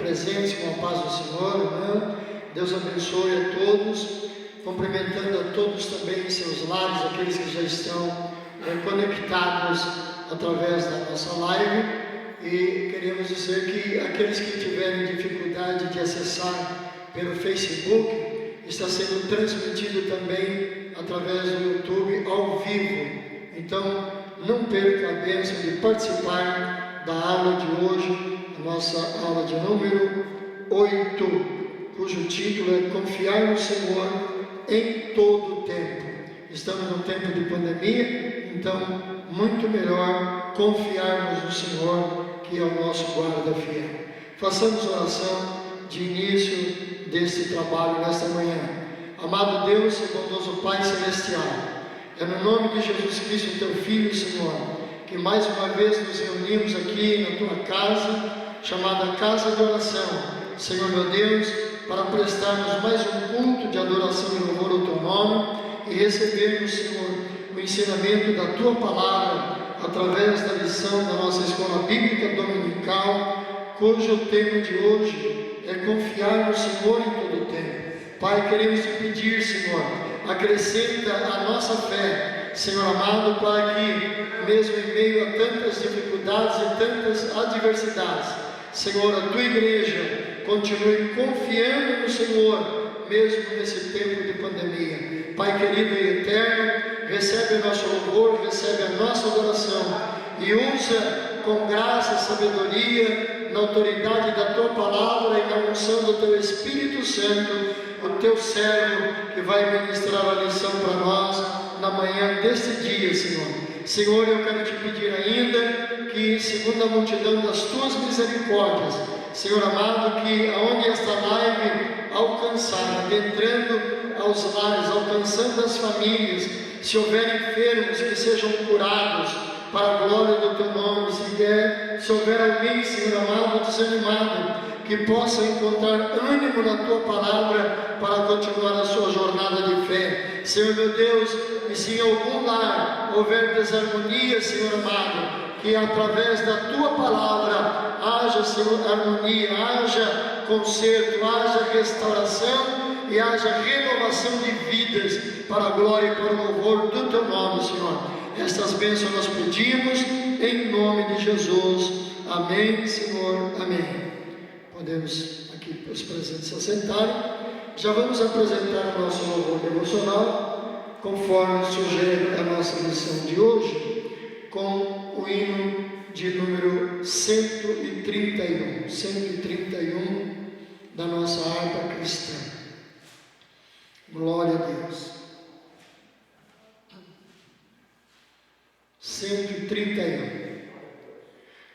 presentes com a paz do Senhor, né? Deus abençoe a todos, cumprimentando a todos também em seus lares, aqueles que já estão conectados através da nossa live, e queremos dizer que aqueles que tiverem dificuldade de acessar pelo Facebook, está sendo transmitido também através do YouTube ao vivo. Então, não perca a bênção de participar da aula de hoje, a nossa aula de número 8, cujo título é Confiar no Senhor em todo o tempo. Estamos num tempo de pandemia, então, muito melhor confiarmos no Senhor, que é o nosso guarda fiel. Façamos oração de início deste trabalho nesta manhã. Amado Deus e bondoso Pai Celestial, é no nome de Jesus Cristo, teu Filho, Senhor, que mais uma vez nos reunimos aqui na tua casa, chamada Casa de Oração, Senhor meu Deus, para prestarmos mais um culto de adoração e louvor ao teu nome e recebermos, Senhor, o ensinamento da tua palavra através da lição da nossa escola bíblica dominical, cujo tema de hoje é confiar no Senhor em todo o tempo. Pai, queremos te pedir, Senhor, acrescenta a nossa fé, Senhor amado, para que, mesmo em meio a tantas dificuldades e tantas adversidades, Senhor, a tua igreja continue confiando no Senhor, mesmo nesse tempo de pandemia. Pai querido e eterno, recebe o nosso louvor, recebe a nossa adoração e usa com graça e sabedoria, na autoridade da tua palavra e na unção do teu Espírito Santo, o teu servo que vai ministrar a lição para nós na manhã deste dia, Senhor. Senhor, eu quero te pedir ainda que, segundo a multidão das tuas misericórdias, Senhor amado, que aonde esta live alcançar, adentrando aos lares, alcançando as famílias, se houver enfermos, que sejam curados para a glória do teu nome. Se houver alguém, Senhor amado, desanimado, que possa encontrar ânimo na tua palavra para continuar a sua jornada de fé. Senhor meu Deus, e se em algum lar houver desarmonia, Senhor amado, que através da tua palavra haja, Senhor, harmonia, haja conserto, haja restauração e haja renovação de vidas para a glória e para o louvor do teu nome, Senhor. Estas bênçãos nós pedimos em nome de Jesus. Amém, Senhor. Amém. Podemos aqui os presentes se assentarem. Já vamos apresentar o nosso louvor devocional, conforme sugere a nossa lição de hoje, com o hino de número 131 da nossa harpa cristã. Glória a Deus. 131.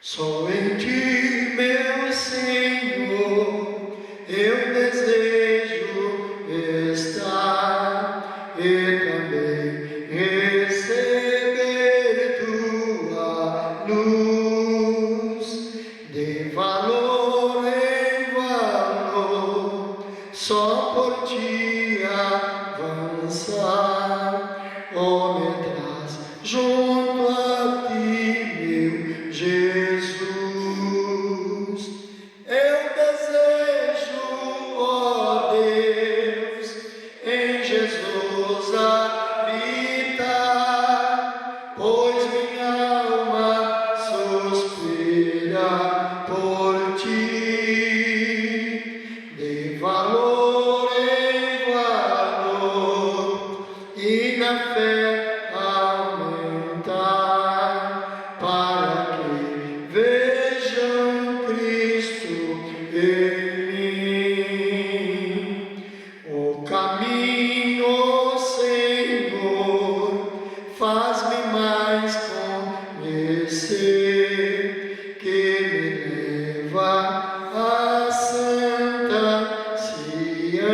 Só em ti, meu Senhor, eu desejo estar e também receber tua luz, de valor em valor, só por ti avançar, oh, me traz junto a ti, meu Jesus. Eu desejo, ó Deus, em Jesus habitar, pois minha alma suspira por ti, de valor em valor e na fé aumentar, para que vejam Cristo em mim. O caminho, Senhor, faz-me mais conhecer, que me leva à santa Sião.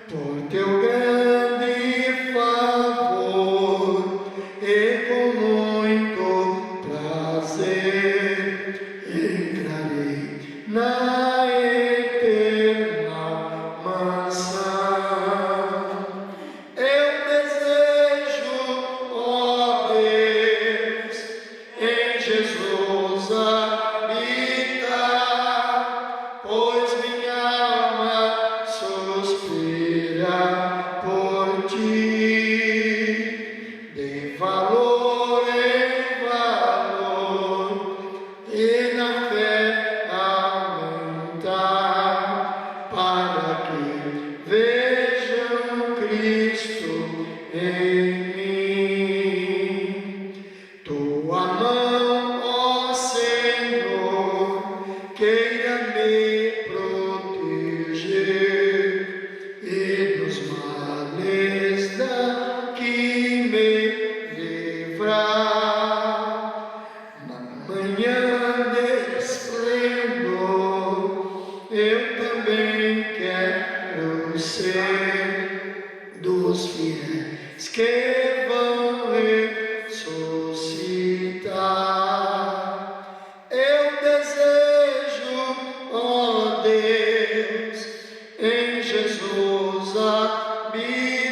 Por teu grande favor e com muito prazer entrarei na eterna mansão. Eu desejo, ó Deus, em Jesus habitar, queira me proteger e dos males daqui me livrar. Na manhã de esplendor, eu também quero ser dos fiéis que vão ressuscitar. Eu desejo, ó Deus, em Jesus habitar,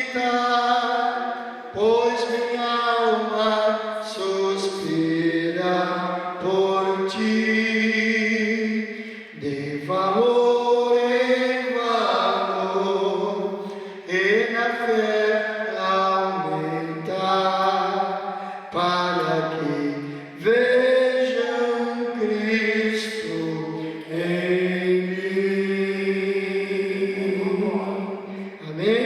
pois minha alma suspira por ti. De valor em valor e na fé aumentar, para que vejam Cristo em mim. Amém?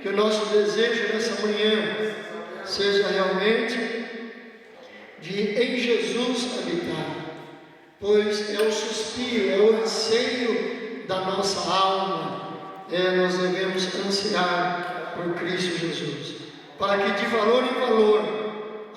Que o nosso desejo nessa manhã seja realmente de em Jesus habitar, pois é o suspiro, é o anseio da nossa alma. Nós devemos ansiar por Cristo Jesus, para que de valor em valor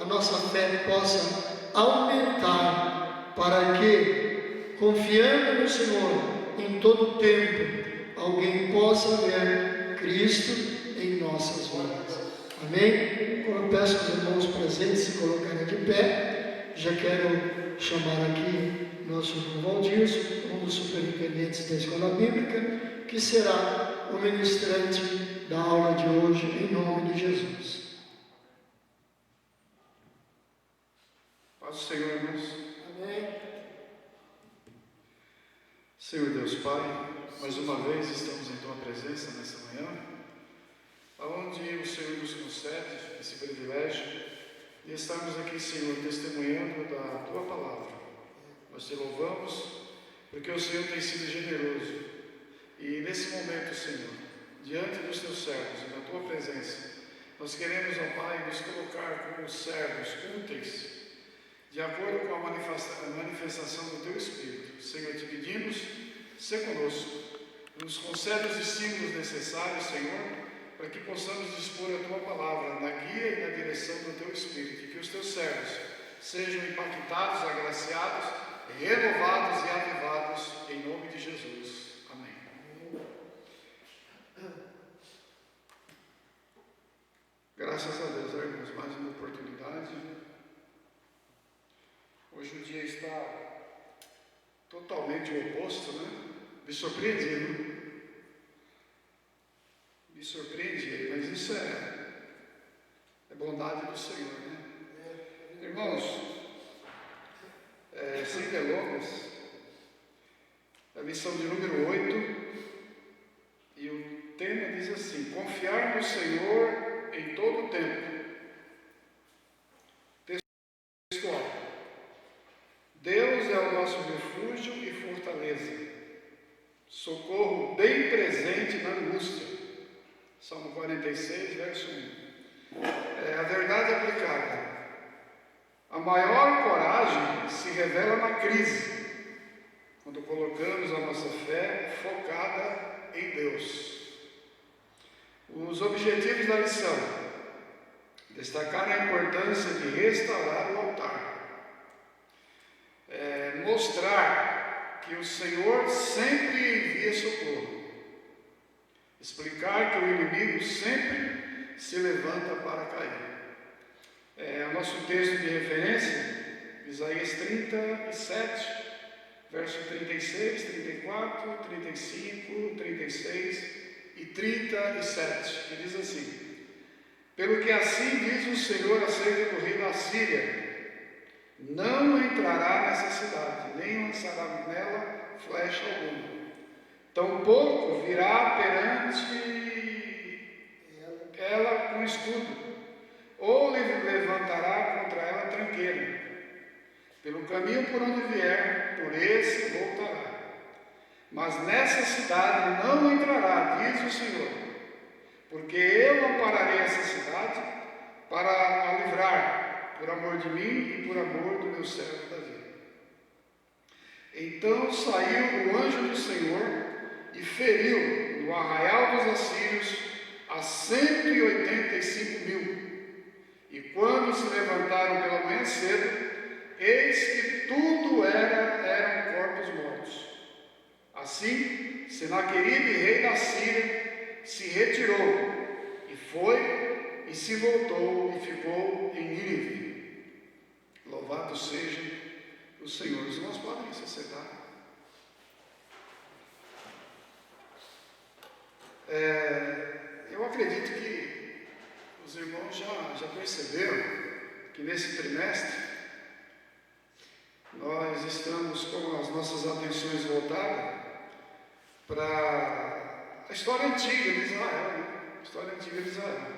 a nossa fé possa aumentar, para que, confiando no Senhor em todo tempo, alguém possa ver Cristo em nossas vidas. Amém? Eu peço aos irmãos presentes se colocarem de pé. Já quero chamar aqui nosso irmão Valdir, um dos superintendentes da Escola Bíblica, que será o ministrante da aula de hoje, em nome de Jesus. Paz do Senhor, irmãos. Amém. Senhor Deus Pai, mais uma vez estamos em Tua presença nessa manhã, onde o Senhor nos concede esse privilégio de estarmos aqui, Senhor, testemunhando da Tua palavra. Nós Te louvamos, porque o Senhor tem sido generoso. E nesse momento, Senhor, diante dos Teus servos e da Tua presença, nós queremos, ó Pai, nos colocar como servos úteis, de acordo com a manifestação do Teu Espírito. Senhor, Te pedimos, sê conosco, nos concede os estímulos necessários, Senhor, para que possamos dispor a Tua palavra na guia e na direção do Teu Espírito, e que os Teus servos sejam impactados, agraciados, renovados e avivados, em nome de Jesus. Amém. Graças a Deus, irmãos, mais uma oportunidade. Hoje o dia está totalmente oposto, né? Me surpreendi, né? Me surpreendi, mas isso é bondade do Senhor, né? Irmãos, sem delongas, a lição de número 8, e o tema diz assim: confiar no Senhor em todo o tempo. Textual: Deus é o nosso refúgio e fortaleza, socorro bem presente na angústia. Salmo 46, verso 1. A verdade aplicada: a maior coragem se revela na crise, quando colocamos a nossa fé focada em Deus. Os objetivos da lição: destacar a importância de restaurar o altar, mostrar que o Senhor sempre envia socorro, explicar que o inimigo sempre se levanta para cair. O nosso texto de referência, Isaías 37, verso 36, 34, 35, 36 e 37, que diz assim: pelo que assim diz o Senhor acerca do rei da Síria: não entrará nessa cidade, nem lançará nela flecha alguma, tampouco virá perante ela com escudo, ou levantará contra ela tranqueira. Pelo caminho por onde vier, por esse voltará. Mas nessa cidade não entrará, diz o Senhor, porque eu ampararei essa cidade para a livrar, por amor de mim e por amor do meu servo Davi. Então saiu o anjo do Senhor e feriu no arraial dos assírios a 185.000. E quando se levantaram pela manhã cedo, eis que tudo eram corpos mortos. Assim, Senaqueribe, rei da Síria, se retirou, e foi, e se voltou, e ficou em Nínive. Louvado seja o Senhor. Os irmãos podem se sentar. Eu acredito que os irmãos já perceberam que nesse trimestre nós estamos com as nossas atenções voltadas para a história antiga de Israel, né? A história antiga de Israel,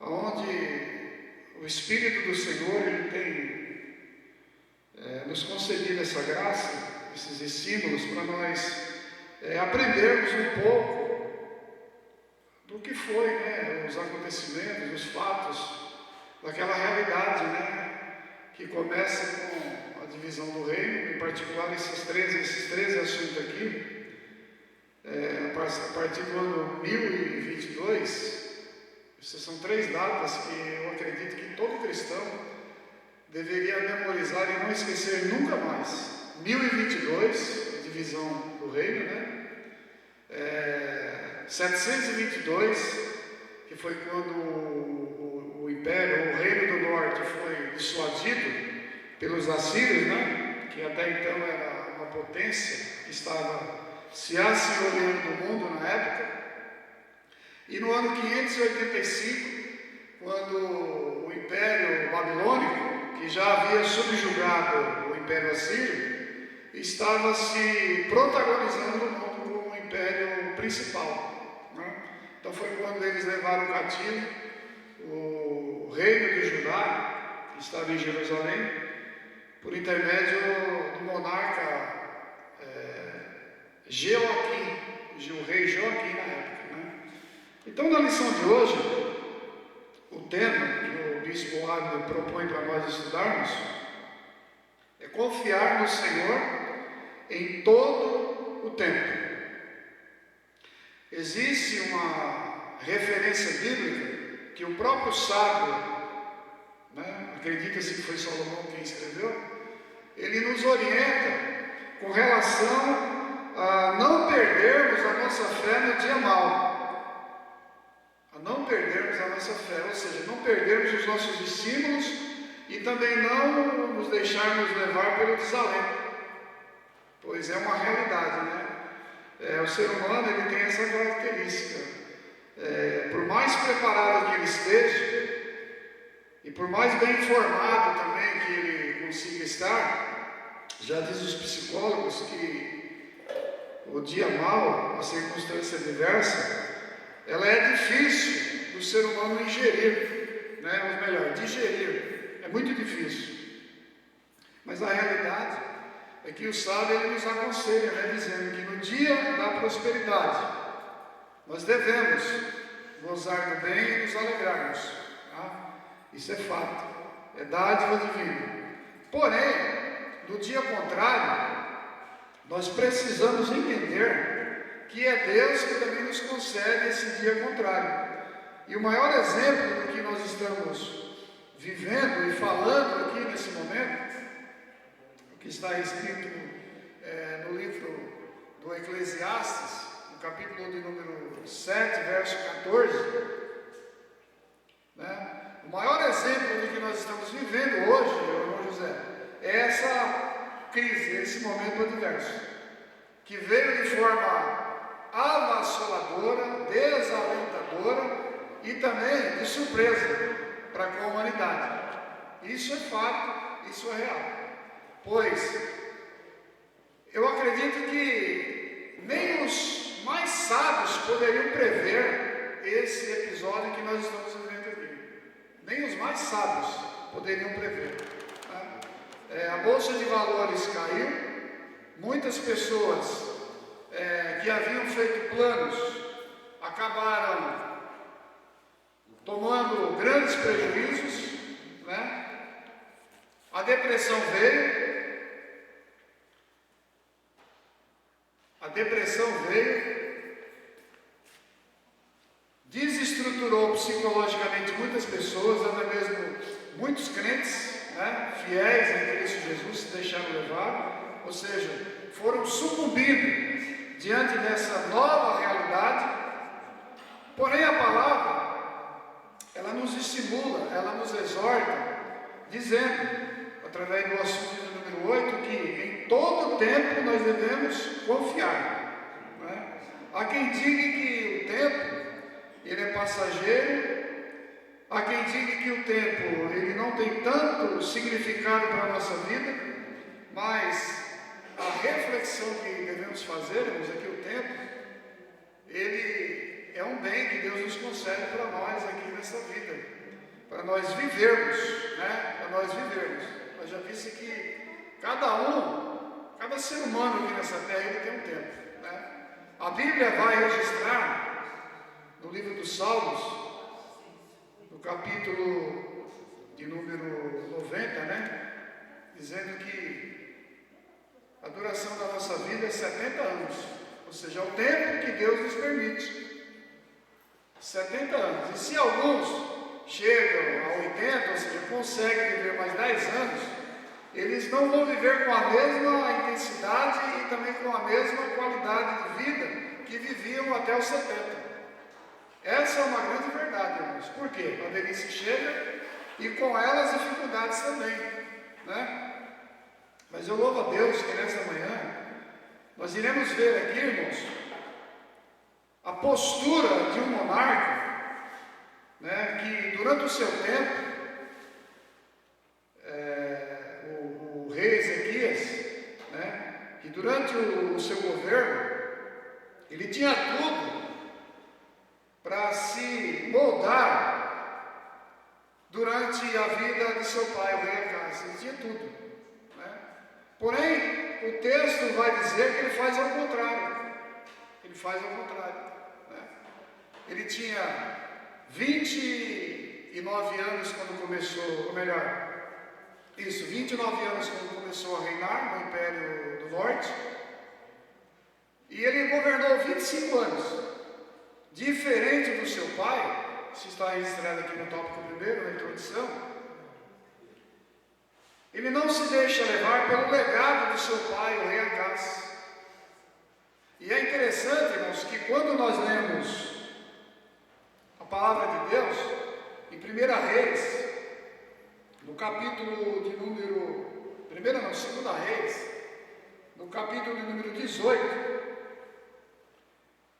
onde o Espírito do Senhor ele tem nos concedido essa graça, esses estímulos para nós aprendermos um pouco do que foi, né, os acontecimentos, os fatos daquela realidade, né, que começa com a divisão do reino, em particular esses 13 assuntos aqui, a partir do ano 1022. Essas são 3 datas que eu acredito que todo cristão deveria memorizar e não esquecer nunca mais. 1022, a divisão do reino, né? 722, que foi quando o império, o reino do norte foi dissuadido pelos assírios, né? Que até então era uma potência que estava se assenhoreando do mundo na época. E no ano 585, quando o império babilônico, que já havia subjugado o império assírio, estava se protagonizando no mundo como o império principal, né? Então foi quando eles levaram cativo o reino de Judá, que estava em Jerusalém, por intermédio do monarca Joaquim, o rei Joaquim na época, né? Então, na lição de hoje, o tema que o bispo Abner propõe para nós estudarmos é confiar no Senhor em todo o tempo. Existe uma referência bíblica que o próprio sábio, né, acredita-se que foi Salomão quem escreveu, ele nos orienta com relação a não perdermos a nossa fé no dia mau. A não perdermos a nossa fé, ou seja, não perdermos os nossos estímulos e também não nos deixarmos levar pelo desalento, pois é uma realidade, né? O ser humano ele tem essa característica. Por mais preparado que ele esteja e por mais bem informado também que ele consiga estar, já diz os psicólogos que o dia mau, a circunstância adversa, ela é difícil do ser humano ingerir, né? Ou melhor, digerir. É muito difícil. Mas a realidade é que o sábio ele nos aconselha, né? Dizendo que no dia da prosperidade nós devemos gozar do bem e nos alegrarmos, tá? Isso é fato, é dádiva divina. Porém, no dia contrário, nós precisamos entender que é Deus que também nos concede esse dia contrário. E o maior exemplo do que nós estamos vivendo e falando aqui nesse momento, o que está escrito no livro do Eclesiastes, no capítulo de número 7, verso 14, né? O maior exemplo do que nós estamos vivendo hoje, meu irmão José, é essa crise, esse momento adverso, que veio de forma avassaladora, desalentadora e também de surpresa para com a humanidade. Isso é fato, isso é real. Pois eu acredito que nem os mais sábios poderiam prever esse episódio que nós estamos vivendo aqui. Nem os mais sábios poderiam prever. A Bolsa de Valores caiu, muitas pessoas que haviam feito planos acabaram tomando grandes prejuízos, né? A depressão veio, a depressão veio, desestruturou psicologicamente muitas pessoas, até mesmo muitos crentes, né, fiéis em Cristo Jesus, se deixaram levar, ou seja, foram sucumbindo diante dessa nova realidade. Porém, a palavra, ela nos estimula, ela nos exorta, dizendo, através do assunto de número 8, que em todo tempo nós devemos confiar, né? Há quem diga que o tempo, ele é passageiro, há quem diga que o tempo, ele não tem tanto significado para a nossa vida, mas a reflexão que devemos fazer, irmãos, é que o tempo, ele é um bem que Deus nos concede para nós aqui nessa vida, para nós vivermos, né? Para nós vivermos. Nós já vimos que cada ser humano aqui nessa terra, ele tem um tempo, né? A Bíblia vai registrar no livro dos Salmos, no capítulo de número 90, né? Dizendo que a duração da nossa vida é 70 anos, ou seja, é o tempo que Deus nos permite. 70 anos. E se alguns chegam a 80, ou seja, conseguem viver mais 10 anos, eles não vão viver com a mesma intensidade e também com a mesma qualidade de vida que viviam até os 70. Essa é uma grande verdade, irmãos. Por quê? A velhice chega e com ela as dificuldades também, né? Mas eu louvo a Deus que nessa manhã nós iremos ver aqui, irmãos, a postura de um monarca, né, que durante o seu tempo, o rei Ezequias, né, que durante o seu governo, ele tinha tudo para se moldar durante a vida de seu pai, o rei Acás. Ele tinha tudo, né? Porém, o texto vai dizer que ele faz ao contrário. Ele faz ao contrário, né? Ele tinha 29 anos quando começou, ou melhor, 29 anos quando começou a reinar no Império do Norte, e ele governou 25 anos, diferente do seu pai. Isso está registrado aqui no tópico primeiro, na introdução. Ele não se deixa levar pelo legado do seu pai, o rei Acás. E é interessante, irmãos, que quando nós lemos a palavra de Deus, em 1 Reis, no capítulo de número... 2 Reis, no capítulo de número 18,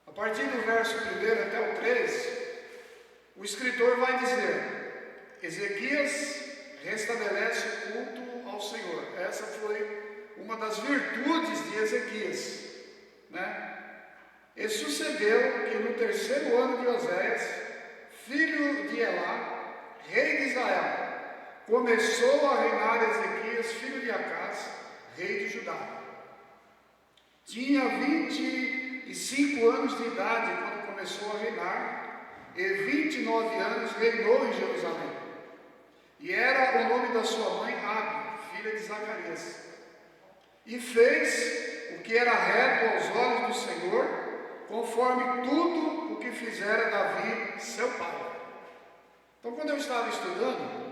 a partir do verso 1 até o 3, o escritor vai dizer: Ezequias restabelece o culto ao Senhor. Essa foi uma das virtudes de Ezequias, né? E sucedeu que no 3º ano de Oséias, filho de Elá, rei de Israel, começou a reinar Ezequias, filho de Acás, rei de Judá. Tinha 25 anos de idade quando começou a reinar, e 29 anos reinou em Jerusalém. E era o nome da sua mãe Abi, filha de Zacarias. E fez o que era reto aos olhos do Senhor, conforme tudo o que fizera Davi, seu pai. Então, quando eu estava estudando,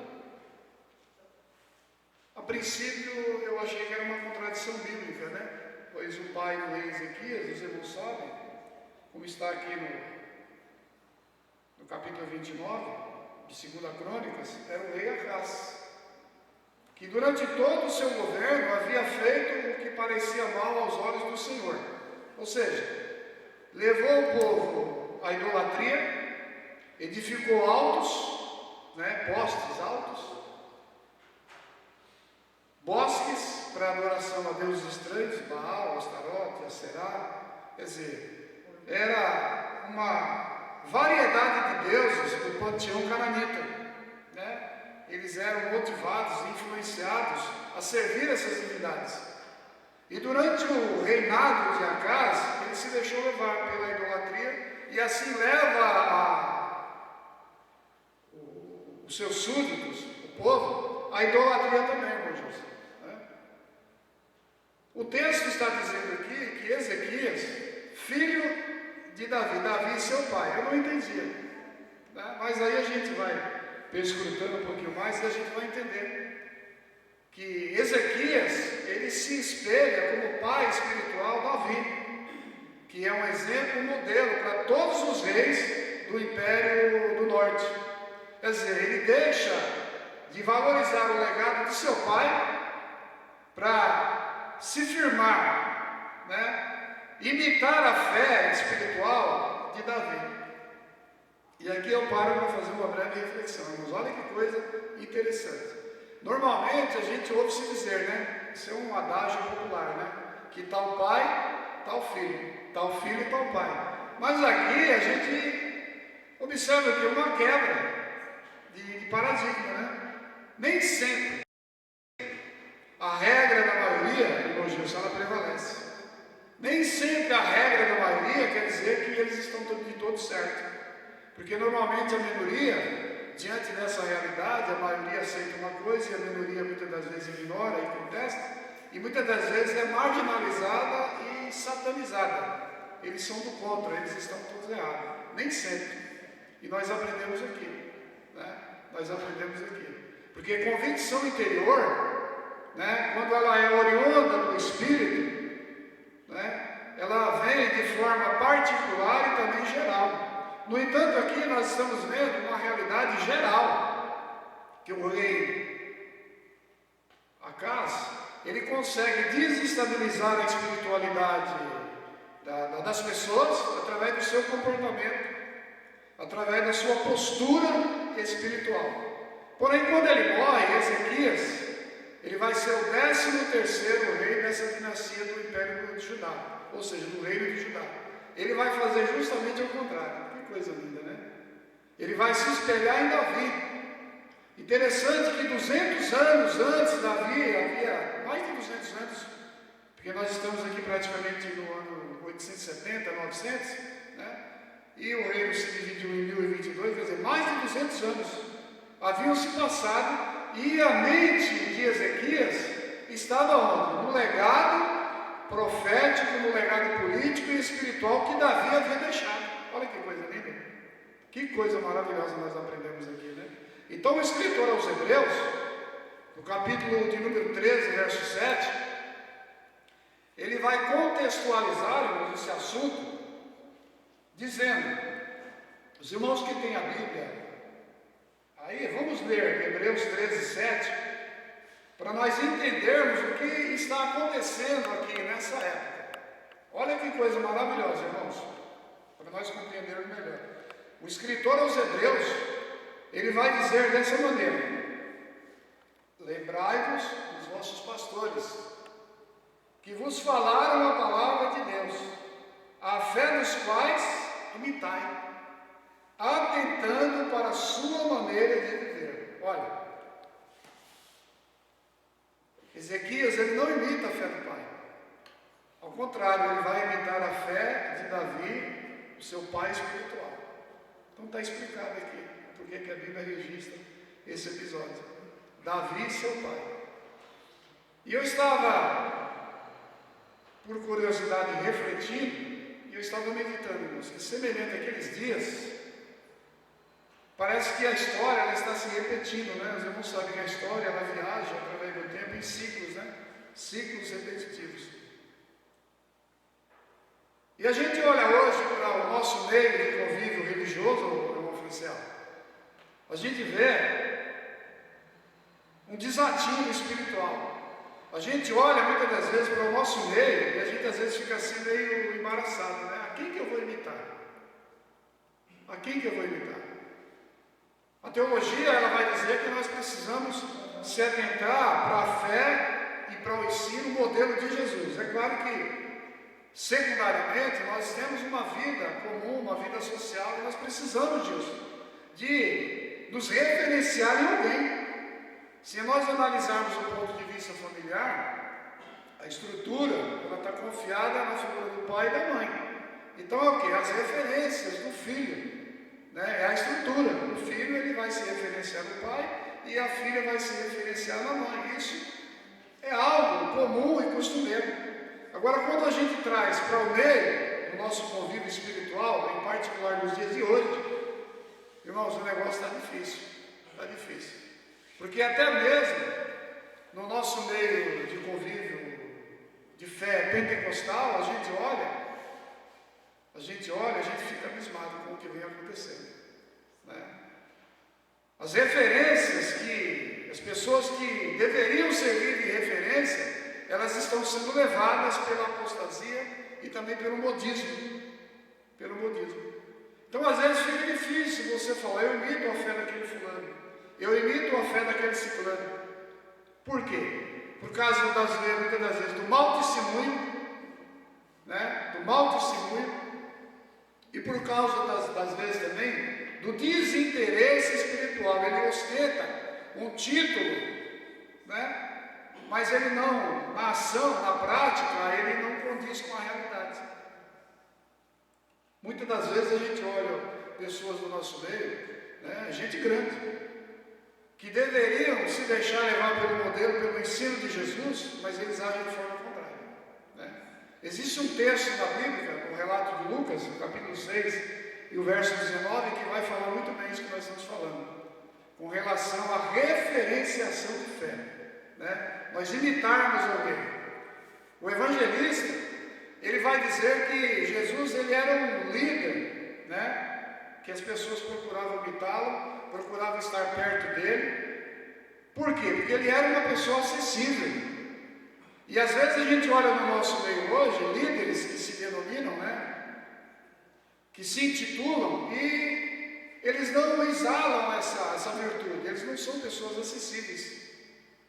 a princípio eu achei que era uma contradição bíblica, né? Pois o pai do rei Ezequias, os irmãos sabem, como está aqui no capítulo 29 de 2 Crônicas, era o rei Acás, que durante todo o seu governo havia feito o que parecia mal aos olhos do Senhor. Ou seja, levou o povo à idolatria, edificou altos, né, postes altos, bosques para adoração a deuses estranhos, Baal, Astarote, Aserá. Quer dizer, era uma variedade de deuses do panteão cananita, né? Eles eram motivados, influenciados a servir essas divindades. E durante o reinado de Acás, ele se deixou levar pela idolatria e assim leva os seus súditos, o povo, à idolatria também, irmãos. O texto está dizendo aqui que Ezequias, filho de Davi, Davi seu pai. Eu não entendia, né? Mas aí a gente vai perscrutando um pouquinho mais e a gente vai entender que Ezequias, ele se espelha como pai espiritual Davi, que é um exemplo, um modelo para todos os reis do Império do Norte. Quer dizer, ele deixa de valorizar o legado de seu pai para se firmar, né? Imitar a fé espiritual de Davi. E aqui eu paro para fazer uma breve reflexão, irmãos. Olha que coisa interessante. Normalmente a gente ouve se dizer, né? Isso é um adágio popular, né? Que tal pai, tal filho, tal filho, tal pai. Mas aqui a gente observa que é uma quebra de paradigma, né? Nem sempre a regra da maioria, irmão Gilson, ela prevalece. Nem sempre a regra da maioria quer dizer que eles estão de todo certo. Porque normalmente a minoria, diante dessa realidade, a maioria aceita uma coisa e a minoria muitas das vezes ignora e contesta, e muitas das vezes é marginalizada e satanizada. Eles são do contra, eles estão todos errados. Nem sempre. E nós aprendemos aqui, né? Nós aprendemos aqui. Porque convicção interior, né, quando ela é oriunda do Espírito, né, ela vem de forma particular e também geral. No entanto, aqui nós estamos vendo uma realidade geral, que o rei Acaz, ele consegue desestabilizar a espiritualidade das pessoas através do seu comportamento, através da sua postura espiritual. Porém, quando ele morre, Ezequias, ele vai ser o 13º rei dessa dinastia do Império de Judá, ou seja, do reino de Judá. Ele vai fazer justamente o contrário. Que coisa linda, né? Ele vai se espelhar em Davi. Interessante que 200 anos antes de Davi, havia mais de 200 anos, porque nós estamos aqui praticamente no ano 870, 900, né? E o reino se dividiu em 1022, quer dizer, mais de 200 anos haviam se passado e a mente de Ezequias estava onde? No legado profético, no legado político e espiritual que Davi havia deixado. Olha que coisa linda, que coisa maravilhosa nós aprendemos aqui, né? Então o escritor aos Hebreus, no capítulo de número 13, verso 7, ele vai contextualizar, irmãos, esse assunto, dizendo, os irmãos que têm a Bíblia, aí vamos ler Hebreus 13, 7, para nós entendermos o que está acontecendo aqui nessa época. Olha que coisa maravilhosa, irmãos, para nós compreendermos melhor. O escritor aos Hebreus, ele vai dizer dessa maneira: lembrai-vos dos vossos pastores, que vos falaram a palavra de Deus, a fé dos quais imitai, atentando para a sua maneira de viver. Olha, Ezequias, ele não imita a fé do pai. Ao contrário, ele vai imitar a fé de Davi, o seu pai espiritual. Então está explicado aqui porque que a Bíblia registra esse episódio. Davi, seu pai. E eu estava, por curiosidade, refletindo, e eu estava meditando, irmãos, que semelhante àqueles dias, parece que a história ela está se repetindo, né? Os irmãos sabem que a história ela viaja através do tempo em ciclos, né? Ciclos repetitivos. E a gente olha hoje para o nosso meio de convívio religioso, irmão Franciel, a gente vê um desatino espiritual. A gente olha muitas das vezes para o nosso meio e a gente às vezes fica assim meio embaraçado, né? A quem que eu vou imitar? A quem que eu vou imitar? A teologia ela vai dizer que nós precisamos se atentar para a fé e para o ensino modelo de Jesus. É claro que secundariamente nós temos uma vida comum, uma vida social e nós precisamos disso, de nos referenciar em alguém. Se nós analisarmos o ponto de vista familiar, a estrutura ela está confiada na figura do pai e da mãe. Então é o que? As referências do filho. É a estrutura. O filho ele vai se referenciar no pai e a filha vai se referenciar na mãe. Isso é algo comum e costumeiro. Agora, quando a gente traz para o meio do nosso convívio espiritual, em particular nos dias de hoje, irmãos, o negócio está difícil. Está difícil. Porque até mesmo no nosso meio de convívio de fé pentecostal, a gente olha, a gente fica abismado com o que vem acontecendo, né? As referências que, as pessoas que deveriam servir de referência, elas estão sendo levadas pela apostasia e também pelo modismo, Então às vezes fica difícil você falar, eu imito a fé daquele fulano, eu imito a fé daquele ciclano. Por quê? Por causa muitas das vezes do mau testemunho, né? Do mau testemunho, e por causa das vezes também do desinteresse espiritual. Ele ostenta um título, né? Mas ele não, na ação, na prática, ele não condiz com a realidade. Muitas das vezes a gente olha pessoas do nosso meio, né? Gente grande, que deveriam se deixar levar pelo modelo, pelo ensino de Jesus, mas eles agem de forma contrária, né? Existe um texto na Bíblia, no relato de Lucas, no capítulo 6 e o verso 19, que vai falar muito bem isso que nós estamos falando, com relação à referenciação de fé, né? Nós imitarmos alguém. O evangelista, ele vai dizer que Jesus, ele era um líder, né? Que as pessoas procuravam imitá-lo, procuravam estar perto dele. Por quê? Porque ele era uma pessoa acessível. E às vezes a gente olha no nosso meio hoje, líderes que se denominam, né? Que se intitulam e eles não exalam essa virtude, eles não são pessoas acessíveis,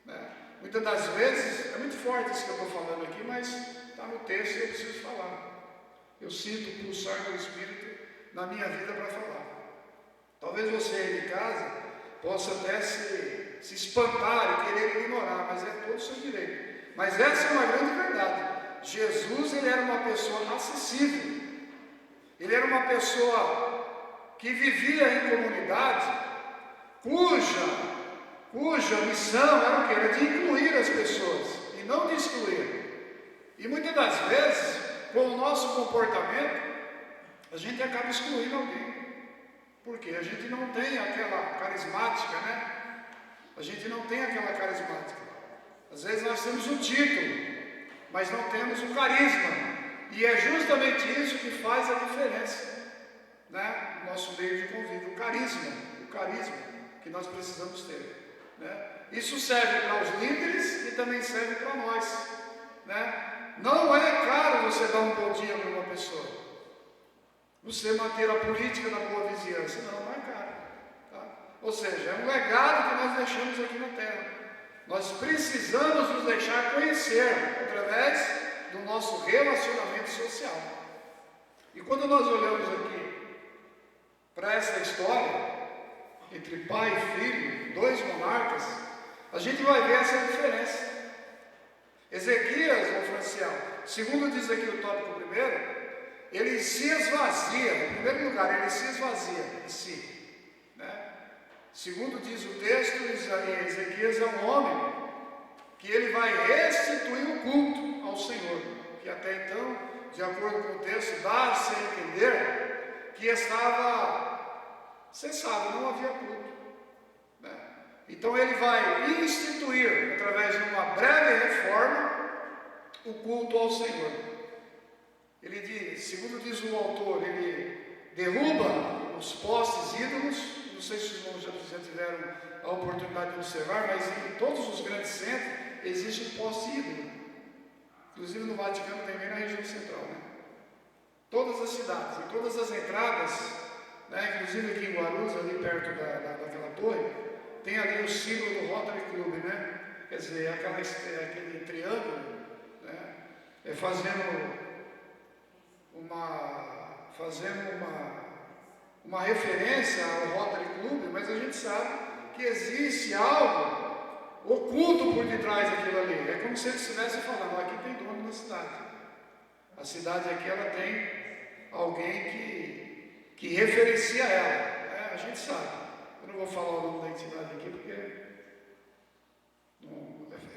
né? Muitas das vezes, é muito forte isso que eu estou falando aqui, mas está no texto e eu preciso falar. Eu sinto o pulsar do Espírito na minha vida para falar. Talvez você aí de casa possa até se espantar e querer ignorar, mas é todo o seu direito. Mas essa é uma grande verdade. Jesus, ele era uma pessoa acessível. Ele era uma pessoa que vivia em comunidade, cuja missão era o quê? Era de incluir as pessoas e não de excluir. E muitas das vezes, com o nosso comportamento, a gente acaba excluindo alguém. Por quê? A gente não tem aquela carismática, né? A gente não tem aquela carismática. Às vezes nós temos o título, mas não temos o carisma. E é justamente isso que faz a diferença, né? No nosso meio de convívio, o carisma que nós precisamos ter, né? Isso serve para os líderes e também serve para nós, né? Não é caro você dar um bom dia para uma pessoa, você manter a política da boa vizinhança, não é caro, tá? Ou seja, é um legado que nós deixamos aqui na terra. Nós precisamos nos deixar conhecer através do nosso relacionamento social. E quando nós olhamos aqui para essa história entre pai e filho, dois monarcas, a gente vai ver essa diferença. Ezequias, ou Franciel, segundo diz aqui o tópico primeiro, ele se esvazia, em primeiro lugar, ele se esvazia de si, né? Segundo diz o texto, Ezequias é um homem que ele vai restituir o culto ao Senhor, que até então, de acordo com o texto, dá-se a entender que estava cessado, não havia culto, né? Então ele vai instituir, através de uma breve reforma, o culto ao Senhor. Ele diz, segundo diz o autor, ele derruba os postes ídolos. Não sei se os irmãos já tiveram a oportunidade de observar, mas em todos os grandes centros existe um poste ídolo. Inclusive no Vaticano também, na região central, né? Todas as cidades, em todas as entradas, né? Inclusive aqui em Guarulhos, ali perto daquela torre, tem ali o símbolo do Rotary Club, né? Quer dizer, aquele triângulo, né? Fazendo uma referência ao Rotary Club, mas a gente sabe que existe algo oculto por detrás daquilo ali. É como se ele estivesse falando, aqui tem dono na cidade. A cidade aqui, ela tem alguém que referencia ela. A gente sabe. Eu não vou falar o nome da entidade aqui, porque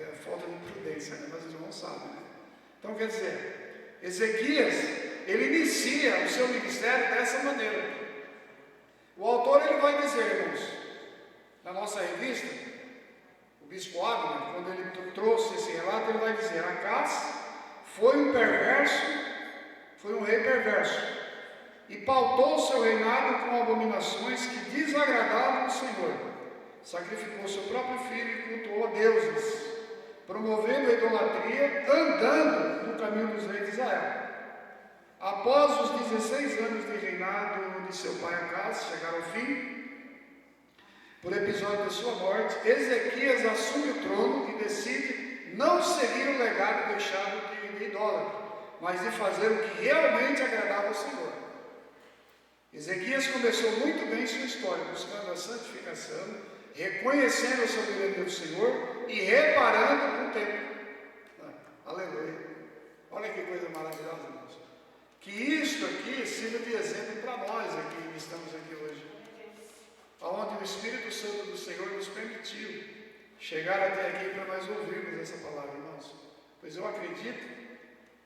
é falta de providência, né? Mas os irmãos sabem, né? Então, quer dizer, Ezequias, ele inicia o seu ministério dessa maneira. O autor, ele vai dizer, irmãos, na nossa revista, o bispo Abner, quando ele trouxe esse relato, ele vai dizer: Acás foi um rei perverso, e pautou seu reinado com abominações que desagradavam o Senhor. Sacrificou seu próprio filho e cultuou a deuses, promovendo a idolatria, andando no caminho dos reis de Israel. Após os 16 anos de reinado de seu pai Acás chegar ao fim, por episódio da sua morte, Ezequias assume o trono e decide não seguir o legado deixado de idólatra, mas de fazer o que realmente agradava ao Senhor. Ezequias começou muito bem sua história, buscando a santificação, reconhecendo a soberania do Senhor e reparando o templo. Aleluia! Olha que coisa maravilhosa, irmãos. Que isto aqui sirva de exemplo para nós aqui que estamos aqui hoje, aonde o Espírito Santo do Senhor nos permitiu chegar até aqui para nós ouvirmos essa palavra, irmãos. Pois eu acredito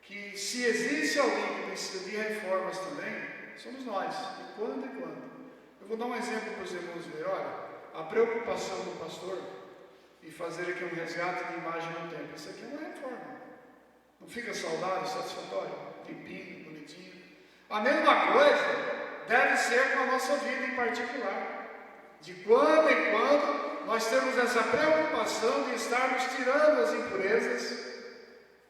que se existe alguém que precisa de reformas também, somos nós, de quando em quando. Eu vou dar um exemplo para os irmãos verem. Olha, a preocupação do pastor em fazer aqui um resgate de imagem no templo, isso aqui é uma reforma. Não fica saudável, satisfatório, limpinho, bonitinho. A mesma coisa deve ser com a nossa vida em particular. De quando em quando nós temos essa preocupação de estarmos tirando as impurezas,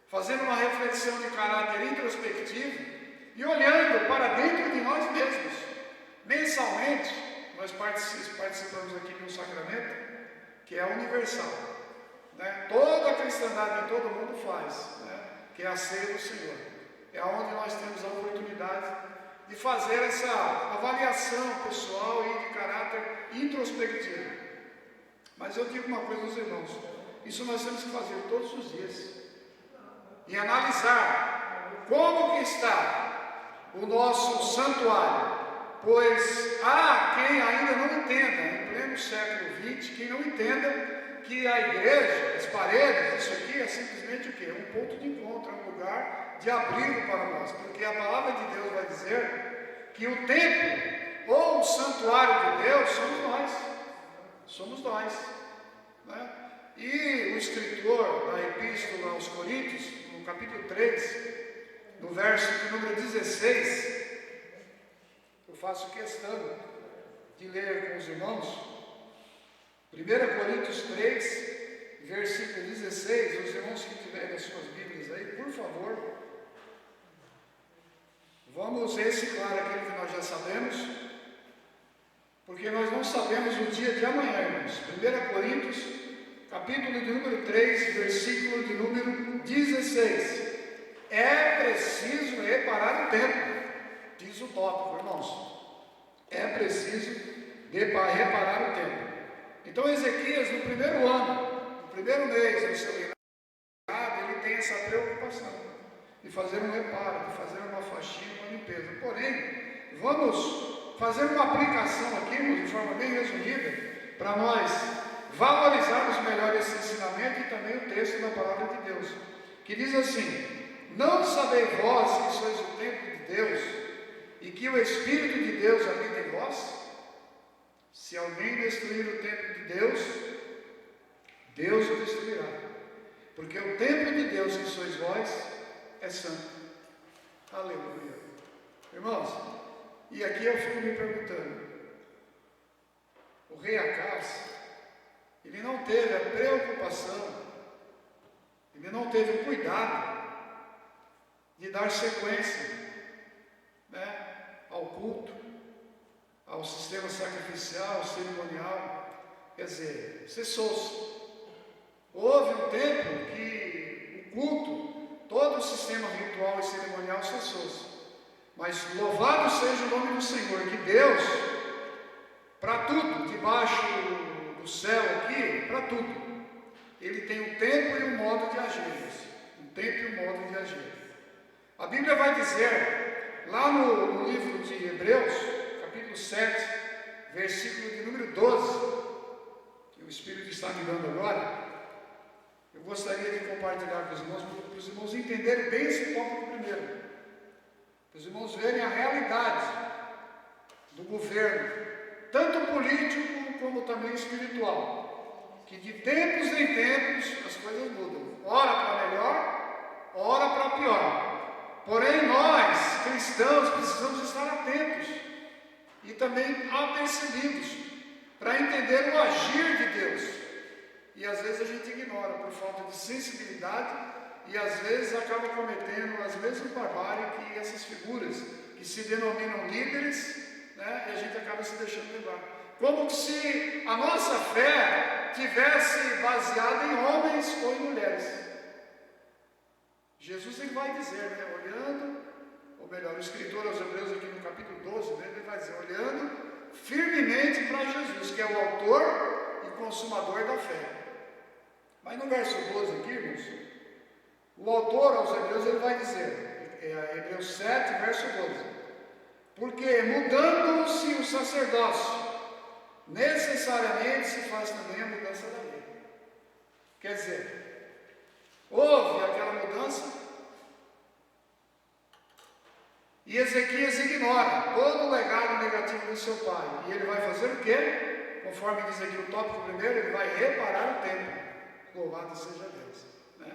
fazendo uma reflexão de caráter introspectivo e olhando para dentro de nós mesmos. Mensalmente, nós participamos aqui de um sacramento que é universal, né? Toda a cristandade em todo mundo faz, né? Que é a ceia do Senhor. É onde nós temos a oportunidade de fazer essa avaliação pessoal e de caráter introspectivo. Mas eu digo uma coisa aos irmãos: isso nós temos que fazer todos os dias e analisar como que está o nosso santuário, pois há quem ainda não entenda, em pleno século XX, quem não entenda que a igreja, as paredes, isso aqui é simplesmente o quê? Um ponto de encontro, um lugar de abrigo para nós, porque a palavra de Deus vai dizer que o templo ou o santuário de Deus somos nós, né? E o escritor da epístola aos Coríntios, no capítulo 3, no verso de número 16, eu faço questão de ler com os irmãos, 1 Coríntios 3, versículo 16, os irmãos que tiverem as suas Bíblias aí, por favor, vamos reciclar aquele que nós já sabemos, porque nós não sabemos o dia de amanhã, irmãos. 1 Coríntios, capítulo de número 3, versículo de número 16. É preciso reparar o templo, diz o tópico, irmãos. É preciso reparar o templo. Então Ezequias, no primeiro ano, no primeiro mês do seu reinado, ele tem essa preocupação de fazer um reparo, de fazer uma faxina, uma limpeza. Porém, vamos fazer uma aplicação aqui, de forma bem resumida, para nós valorizarmos melhor esse ensinamento e também o texto da palavra de Deus, que diz assim: não sabeis vós que sois o templo de Deus e que o Espírito de Deus habita em vós? Se alguém destruir o templo de Deus, Deus o destruirá, porque o templo de Deus que sois vós é santo. Aleluia. Irmãos, e aqui eu fico me perguntando, o rei Acás, ele não teve a preocupação, ele não teve o cuidado de dar sequência, né, ao culto, ao sistema sacrificial, cerimonial. Quer dizer, cessou-se. Houve um tempo que o culto, todo o sistema ritual e cerimonial cessou-se. Mas louvado seja o nome do Senhor, que Deus, para tudo, debaixo do céu aqui, para tudo, Ele tem um tempo e um modo de agir. Um tempo e um modo de agir. A Bíblia vai dizer, lá no livro de Hebreus, capítulo 7, versículo de número 12, que o Espírito está me dando agora, Eu gostaria de compartilhar com os irmãos, para os irmãos entenderem bem esse tópico primeiro, para os irmãos verem a realidade do governo, tanto político como também espiritual, que de tempos em tempos as coisas mudam, ora para melhor, ora para pior. Porém nós, cristãos, precisamos estar atentos e também apercebidos para entender o agir de Deus. E às vezes a gente ignora por falta de sensibilidade e às vezes acaba cometendo as mesmas barbáries que essas figuras que se denominam líderes, né? E a gente acaba se deixando levar. Como se a nossa fé tivesse baseada em homens ou em mulheres. Jesus ele vai dizer, né? Olhando, ou melhor, o escritor aos Hebreus aqui no capítulo 12, né? Ele vai dizer, olhando firmemente para Jesus, que é o autor e consumador da fé. Mas no verso 12 aqui, irmãos, o autor aos Hebreus ele vai dizer, Hebreus 7, verso 12, porque mudando-se o sacerdócio, necessariamente se faz também a mudança da lei. Quer dizer, houve aquela mudança e Ezequias ignora todo o legado negativo do seu pai. E ele vai fazer o quê? Conforme diz aqui o tópico primeiro, ele vai reparar o templo. Louvado seja Deus, né?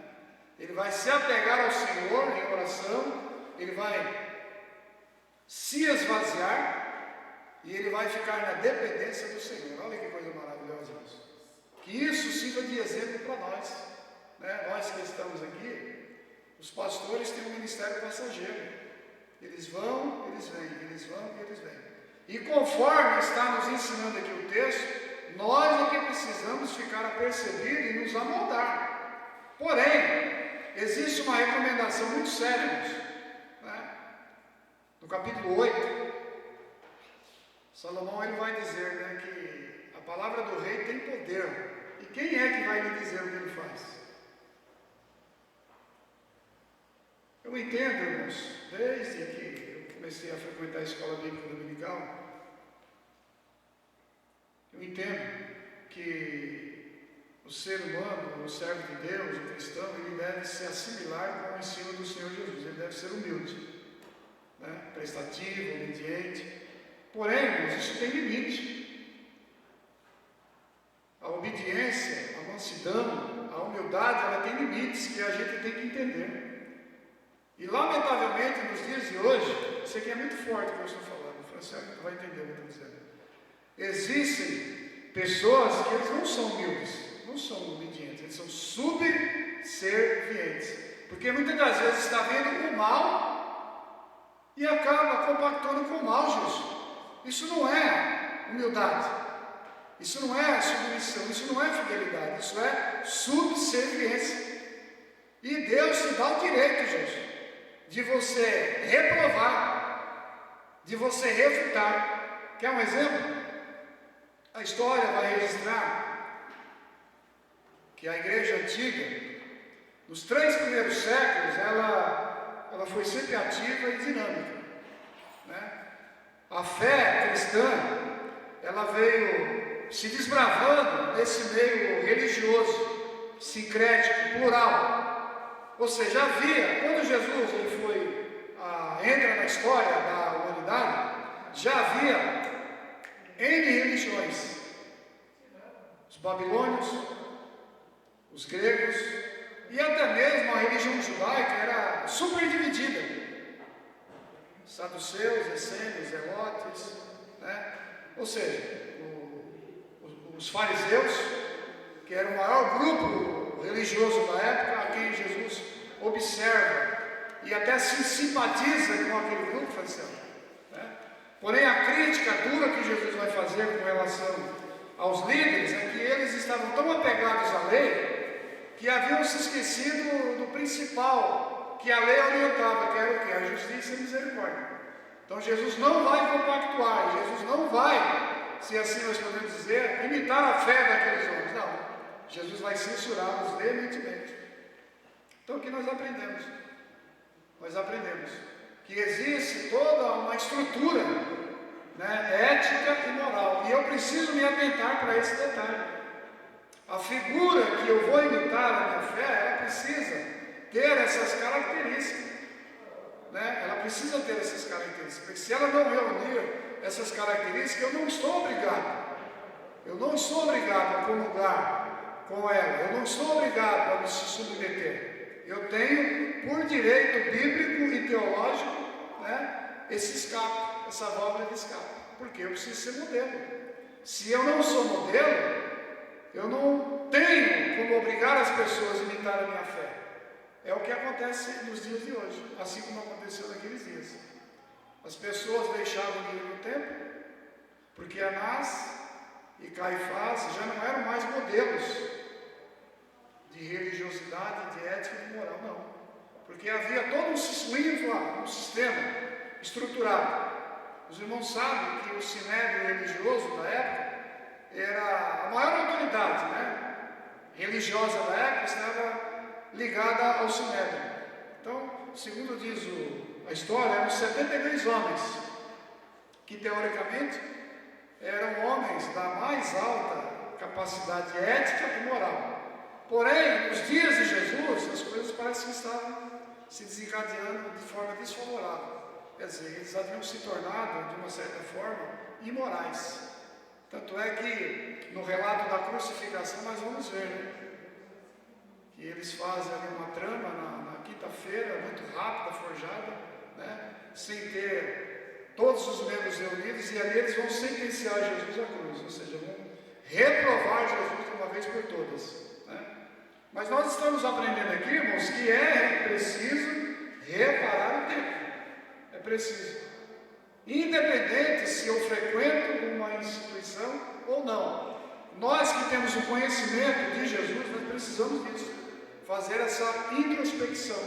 Ele vai se apegar ao Senhor em oração, ele vai se esvaziar e ele vai ficar na dependência do Senhor. Olha que coisa maravilhosa isso. Que isso sirva de exemplo para nós, né? Nós que estamos aqui, os pastores têm um ministério passageiro. Eles vão, eles vêm, eles vão e eles vêm. E conforme está nos ensinando aqui o texto, nós é que precisamos ficar apercebidos e nos amoldar. Porém, existe uma recomendação muito séria, né? No capítulo 8, Salomão ele vai dizer, né, que a palavra do rei tem poder. E quem é que vai lhe dizer o que ele faz? Eu entendo, irmãos, desde que eu comecei a frequentar a escola bíblica dominical, eu entendo que o ser humano, o servo de Deus, o cristão, ele deve se assimilar com o ensino do Senhor Jesus, ele deve ser humilde, né? Prestativo, obediente. Porém, irmãos, isso tem limite. A obediência, a mansidão, a humildade, ela tem limites que a gente tem que entender. E lamentavelmente, nos dias de hoje, isso aqui é muito forte o que eu estou falando, o Franciano vai entender o que eu estou dizendo. Existem pessoas que eles não são humildes, não são obedientes, eles são subservientes. Porque muitas das vezes está vendo o mal e acaba compactando com o mal, Jesus. Isso não é humildade, isso não é submissão, isso não é fidelidade, isso é subserviência. E Deus te dá o direito, Jesus, de você reprovar, de você refutar. Quer um exemplo? A história vai registrar que a igreja antiga, nos 3 primeiros séculos, ela foi sempre ativa e dinâmica, né? A fé cristã, ela veio se desbravando nesse meio religioso, sincrético, plural. Ou seja, havia, quando Jesus entra na história da humanidade, já havia N religiões. Os babilônios, os gregos e até mesmo a religião judaica era super dividida. Saduceus, essênios, zelotes, né? Ou seja, os fariseus, que era o maior grupo religioso da época, a quem Jesus observa e até se simpatiza com aquele grupo fariseu, né? Porém, a crítica dura que Jesus vai fazer com relação aos líderes é que eles estavam tão apegados à lei que haviam se esquecido do principal que a lei orientava, que era o quê? A justiça e a misericórdia. Então Jesus não vai compactuar, Jesus não vai, se assim nós podemos dizer, imitar a fé daqueles homens. Não, Jesus vai censurá-los veementemente. Então o que nós aprendemos? Nós aprendemos que existe toda uma estrutura, né, ética e moral, e eu preciso me atentar para esse detalhe. A figura que eu vou imitar na minha fé, ela precisa ter essas características. Né? Ela precisa ter essas características. Porque se ela não reunir essas características, eu não estou obrigado. Eu não sou obrigado a comungar com ela. Eu não sou obrigado a me submeter. Eu tenho, por direito bíblico e teológico, né, esse escape, essa válvula de escape. Porque eu preciso ser modelo. Se eu não sou modelo, eu não tenho como obrigar as pessoas a imitar a minha fé. É o que acontece nos dias de hoje, assim como aconteceu naqueles dias. As pessoas deixavam de ir no templo, porque Anás e Caifás já não eram mais modelos de religiosidade, de ética e de moral, não. Porque havia todo um sistema estruturado. Os irmãos sabem que o sinédrio religioso da época era a maior autoridade, né, religiosa da época, estava ligada ao sinédrio. Então, segundo diz a história, eram 72 homens, que teoricamente eram homens da mais alta capacidade ética e moral. Porém, nos dias de Jesus, as coisas parecem que estavam se desencadeando de forma desfavorável. Quer dizer, eles haviam se tornado, de uma certa forma, imorais. Tanto é que no relato da crucificação nós vamos ver, né, que eles fazem ali uma trama na quinta-feira, muito rápida, forjada, né, sem ter todos os membros reunidos, e ali eles vão sentenciar Jesus à cruz, ou seja, vão reprovar Jesus de uma vez por todas. Né? Mas nós estamos aprendendo aqui, irmãos, que é preciso reparar o tempo. É preciso. Independente se eu frequento uma instituição ou não. Nós que temos o conhecimento de Jesus, nós precisamos disso. Fazer essa introspecção.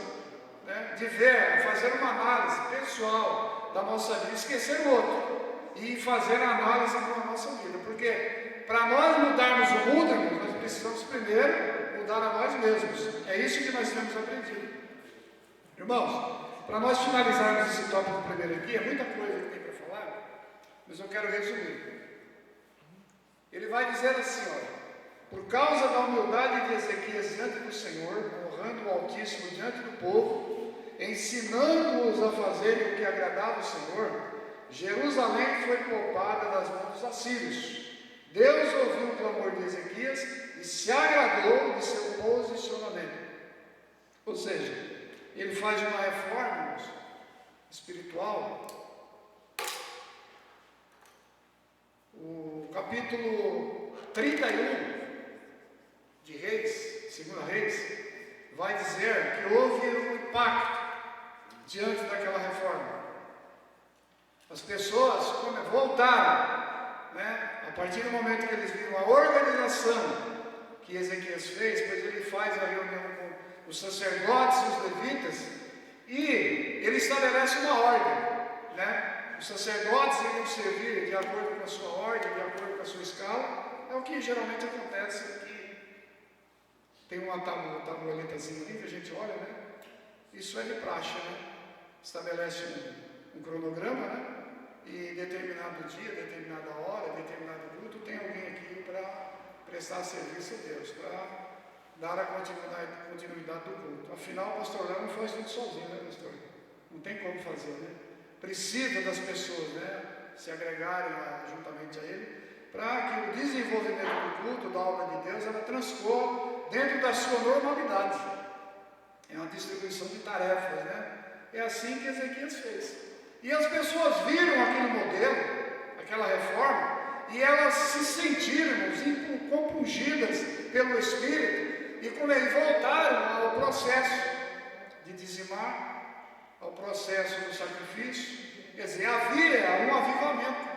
Né? De ver, fazer uma análise pessoal da nossa vida, esquecer o outro. E fazer a análise com a nossa vida. Porque para nós mudarmos o mundo, nós precisamos primeiro mudar a nós mesmos. É isso que nós temos aprendido. Irmãos, para nós finalizarmos esse tópico primeiro aqui, é muita coisa que tem para falar, mas eu quero resumir. Ele vai dizer assim, olha, por causa da humildade de Ezequias diante do Senhor, honrando o Altíssimo diante do povo, ensinando-os a fazerem o que agradava ao Senhor, Jerusalém foi poupada das mãos dos assírios. Deus ouviu o clamor de Ezequias e se agradou de seu posicionamento. Ou seja, ele faz uma reforma espiritual. O capítulo 31 de Reis, 2 Reis, vai dizer que houve um impacto diante daquela reforma. As pessoas voltaram, né? A partir do momento que eles viram a organização que Ezequias fez, pois ele faz a reunião com os sacerdotes e os levitas, e ele estabelece uma ordem, né? Os sacerdotes iriam servir de acordo com a sua ordem, de acordo com a sua escala. É o que geralmente acontece aqui. Tem uma tabuletazinha ali que a gente olha, né? Isso é de praxe, né? Estabelece um cronograma, né? E determinado dia, determinada hora, determinado culto, tem alguém aqui para prestar serviço a Deus, para dar a continuidade do culto. Afinal, o pastor não faz tudo sozinho, né, pastor? Não tem como fazer, né? Precisa das pessoas, né, se agregarem juntamente a ele, para que o desenvolvimento do culto, da obra de Deus, ela transcorra dentro da sua normalidade. É uma distribuição de tarefas, né? É assim que Ezequias fez. E as pessoas viram aquele modelo, aquela reforma, e elas se sentiram compungidas pelo Espírito e voltaram ao processo de dizimar, ao processo do sacrifício. Quer dizer, havia um avivamento.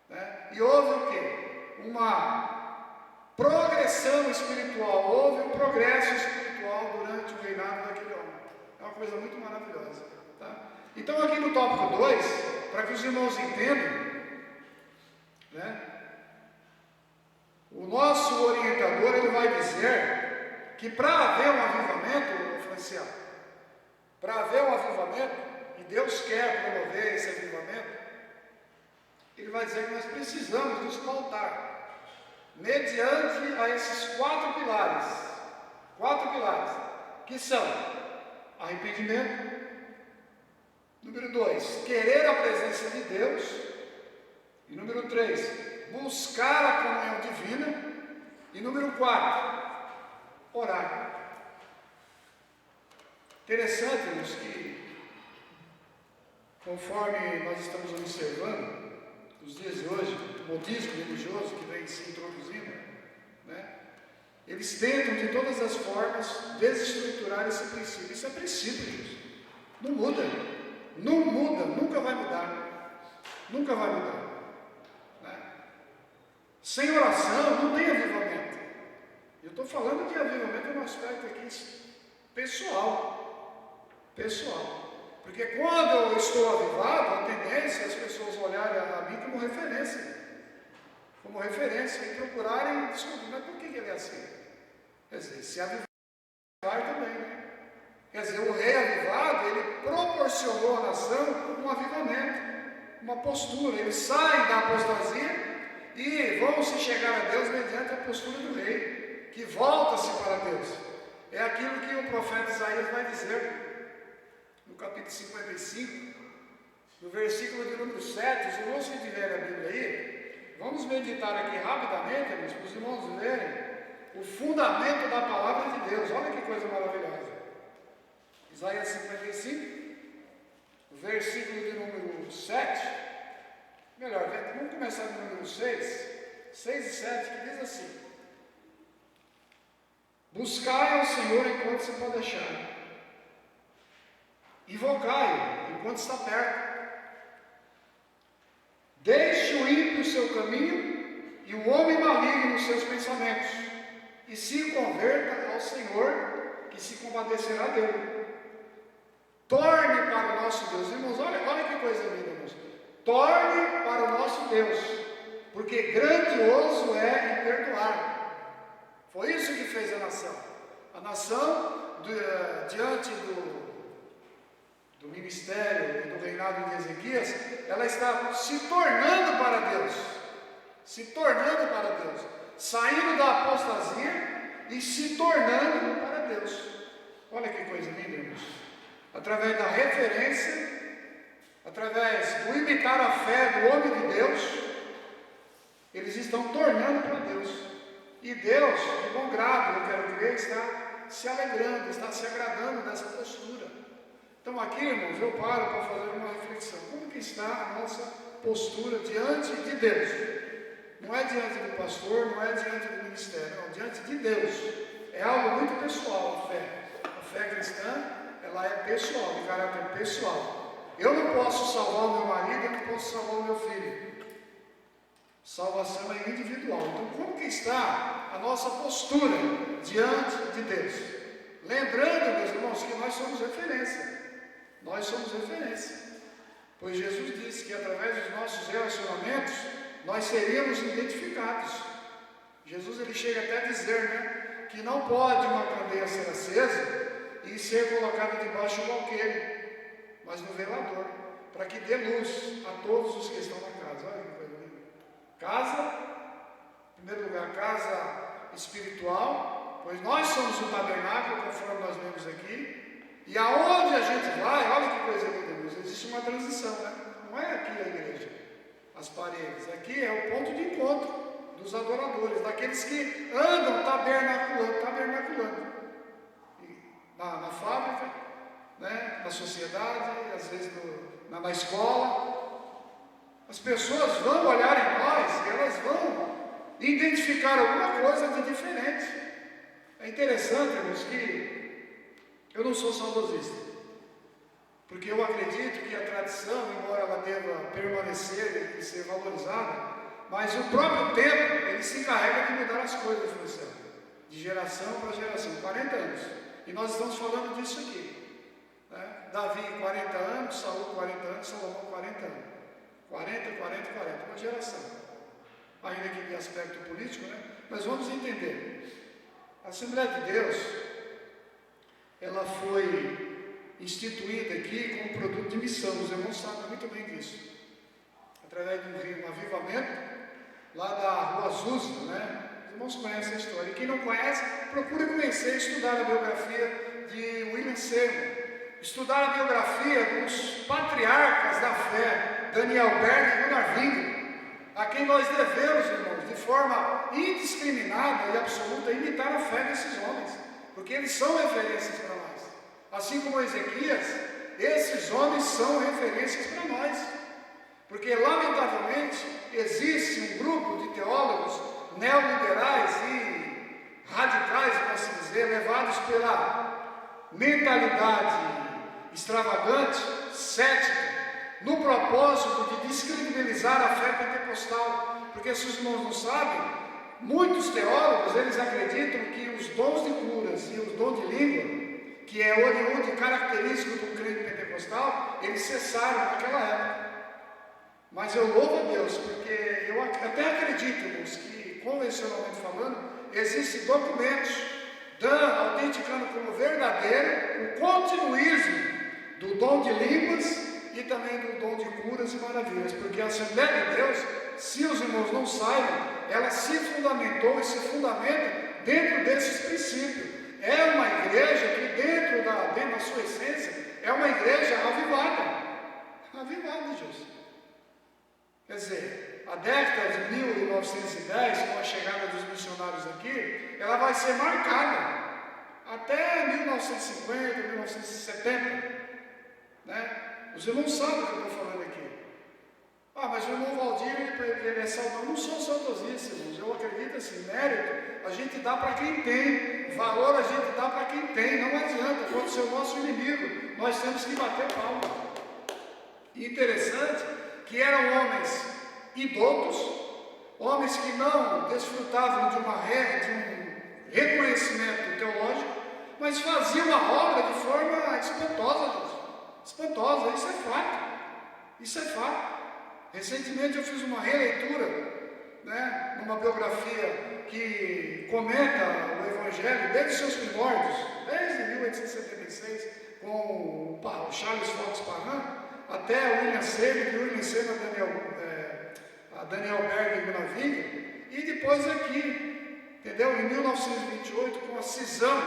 Né? E houve o quê? Uma progressão espiritual, houve um progresso espiritual durante o reinado daquele homem. É uma coisa muito maravilhosa. Tá? Então, aqui no tópico 2, para que os irmãos entendam, né? O nosso orientador ele vai dizer que para haver um avivamento, Franciano, para haver um avivamento, e Deus quer promover esse avivamento, ele vai dizer que nós precisamos nos pautar mediante a esses quatro pilares, que são arrependimento, número 2, querer a presença de Deus, e número 3, buscar a comunhão divina, e número 4, orar. Interessante, irmãos, que conforme nós estamos observando nos dias de hoje, o modismo religioso que vem se introduzindo, né? Eles tentam de todas as formas desestruturar esse princípio. Isso é princípio, irmãos. Não muda, nunca vai mudar, né? Sem oração não tem avivamento. Eu estou falando de avivamento em um aspecto aqui pessoal. Porque quando eu estou avivado, a tendência é as pessoas olharem a mim como referência e procurarem descobrir, mas por que ele é assim? Quer dizer, se avivar também, né? Quer dizer, o rei avivado, ele proporcionou à nação um avivamento, uma postura. Eles saem da apostasia e vão se chegar a Deus mediante a postura do rei, que volta-se para Deus. É aquilo que o profeta Isaías vai dizer no capítulo 55, no versículo de número 7. Os irmãos que tiverem a Bíblia aí, vamos meditar aqui rapidamente, irmãos, para os irmãos verem o fundamento da palavra de Deus. Olha que coisa maravilhosa. Isaías 55, versículo de número 7. Melhor, vamos começar no número 6 e 7, que diz assim: buscai ao Senhor enquanto se pode achar, invocai-o enquanto está perto. Deixe o ímpio o seu caminho e o homem maligno os seus pensamentos, e se converta ao Senhor, que se compadecerá dele. Torne para o nosso Deus. Irmãos, olha que coisa linda, irmãos. Torne para o nosso Deus, porque grandioso é em perdoar. Foi isso que fez a nação. A nação, diante do ministério e do reinado de Ezequias, ela está se tornando para Deus, saindo da apostasia e se tornando para Deus. Olha que coisa linda, irmãos. Através da referência, através do imitar a fé do homem de Deus, eles estão tornando para Deus. E Deus, de bom grado, eu quero crer, está se alegrando, está se agradando dessa postura. Então aqui, irmãos, eu paro para fazer uma reflexão. Como que está a nossa postura diante de Deus? Não é diante do pastor, não é diante do ministério, não, diante de Deus. É algo muito pessoal a fé. A fé cristã, ela é pessoal, de caráter pessoal. Eu não posso salvar o meu marido, eu não posso salvar o meu filho. Salvação é individual. Então, como que está a nossa postura diante de Deus? Lembrando, meus irmãos, que nós somos referência. Pois Jesus disse que através dos nossos relacionamentos, nós seríamos identificados. Jesus, ele chega até a dizer, né, que não pode uma candeia ser acesa e ser colocada debaixo do alqueire, mas no velador, para que dê luz a todos os que estão na casa. Olha que coisa linda. Casa, em primeiro lugar, casa espiritual, pois nós somos o tabernáculo, conforme nós vemos aqui, e aonde a gente vai, olha que coisa linda, Deus, existe uma transição, né? Não é aqui a igreja, as paredes, aqui é o ponto de encontro dos adoradores, daqueles que andam tabernaculando. Na fábrica, né, na sociedade, às vezes na escola, as pessoas vão olhar em nós e elas vão identificar alguma coisa de diferente. É interessante, irmãos, que eu não sou saudosista, porque eu acredito que a tradição, embora ela deva permanecer e ser valorizada, mas o próprio tempo, ele se encarrega de mudar as coisas no céu, de geração para geração, 40 anos. E nós estamos falando disso aqui, né? Davi 40 anos, Saul 40 anos, Salomão 40 anos. 40, uma geração. Ainda que de aspecto político, né? Mas vamos entender. A Assembleia de Deus, ela foi instituída aqui como produto de missão. Os irmãos sabem muito bem disso. Através de um avivamento, lá da Rua Azusa, né? Os irmãos conhecem a história. E quem não conhece, procure conhecer e estudar a biografia de William Seymour. Estudar a biografia dos patriarcas da fé, Daniel Berg e Gunnar Wingren, a quem nós devemos, irmãos, de forma indiscriminada e absoluta, imitar a fé desses homens, porque eles são referências para nós. Assim como Ezequias, esses homens são referências para nós, porque lamentavelmente existe um grupo de teólogos neoliberais e radicais, vamos assim dizer, levados pela mentalidade extravagante, cética, no propósito de descredibilizar a fé pentecostal, porque se os irmãos não sabem, muitos teólogos, eles acreditam que os dons de curas e os dons de língua, que é oriundo e característico do crente pentecostal, eles cessaram naquela época. Mas eu louvo a Deus, porque eu até acredito, irmãos, que convencionalmente falando, existem documentos autenticando como verdadeiro o continuismo do dom de línguas e também do dom de curas e maravilhas, porque a Assembleia de Deus, se os irmãos não saibam, ela se fundamentou e se fundamenta dentro desses princípios. É uma igreja que dentro da sua essência, é uma igreja avivada, Jesus. Quer dizer, a década de 1910, com a chegada dos missionários aqui, ela vai ser marcada até 1950, 1970, né? Os irmãos sabem o que eu estou falando aqui. Mas o irmão Valdir, ele é saudosista. Eu não sou saudosista, irmãos. Eu acredito assim, mérito a gente dá para quem tem, valor a gente dá para quem tem. Não adianta, pode ser o nosso inimigo, nós temos que bater palma. E interessante que eram homens idosos, homens que não desfrutavam de um reconhecimento teológico, mas faziam a obra de forma espantosa, Deus. Espantosa, isso é fato. Recentemente eu fiz uma releitura, né, numa biografia que comenta o Evangelho desde seus primórdios, desde 1876, com o Charles Fox Parham, até o William Seymour, o William Seymour, a Daniel Berg e Gunnar Wingren, e depois aqui, entendeu? Em 1928, com a cisão,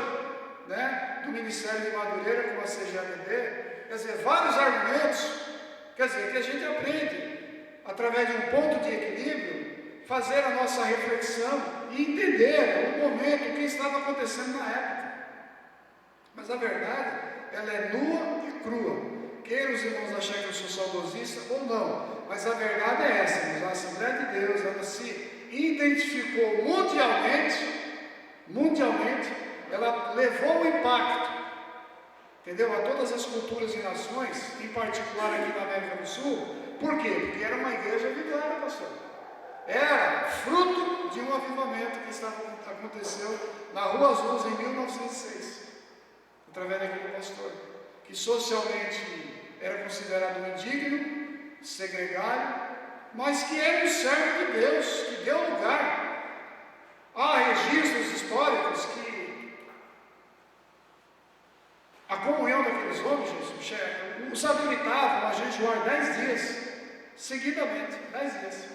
né, do Ministério de Madureira com a CGADB, quer dizer, vários argumentos, quer dizer, que a gente aprende, através de um ponto de equilíbrio, fazer a nossa reflexão e entender o momento, o que estava acontecendo na época. Mas a verdade, ela é nua e crua. Queiram os irmãos achar que eu sou saudosista ou não, mas a verdade é essa, irmãos. A Assembleia de Deus, ela se identificou mundialmente, ela levou o impacto, entendeu? A todas as culturas e nações, em particular aqui na América do Sul. Por quê? Porque era uma igreja avivada, pastor. Era fruto de um avivamento que aconteceu na Rua Azul em 1906, através daquele pastor, que socialmente era considerado um indigno, segregário, mas que era um servo de Deus, que deu lugar. Há registros históricos que a comunhão daqueles homens, os habilitavam a jejuar 10 dias, seguidamente, 10 dias.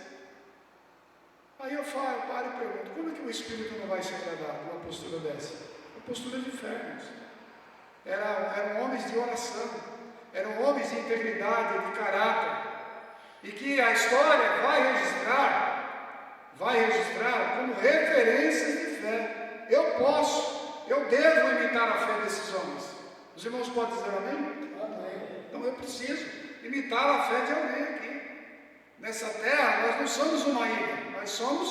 Aí eu paro e pergunto, como é que o Espírito não vai se agradar com uma postura dessa? Uma postura de fé, irmãos. Eram homens de oração, eram homens de integridade, de caráter, e que a história vai registrar como referências de fé. Eu devo imitar a fé desses homens. Os irmãos podem dizer amém? Amém. Então eu preciso imitar a fé de alguém aqui. Nessa terra, nós não somos uma ilha, nós somos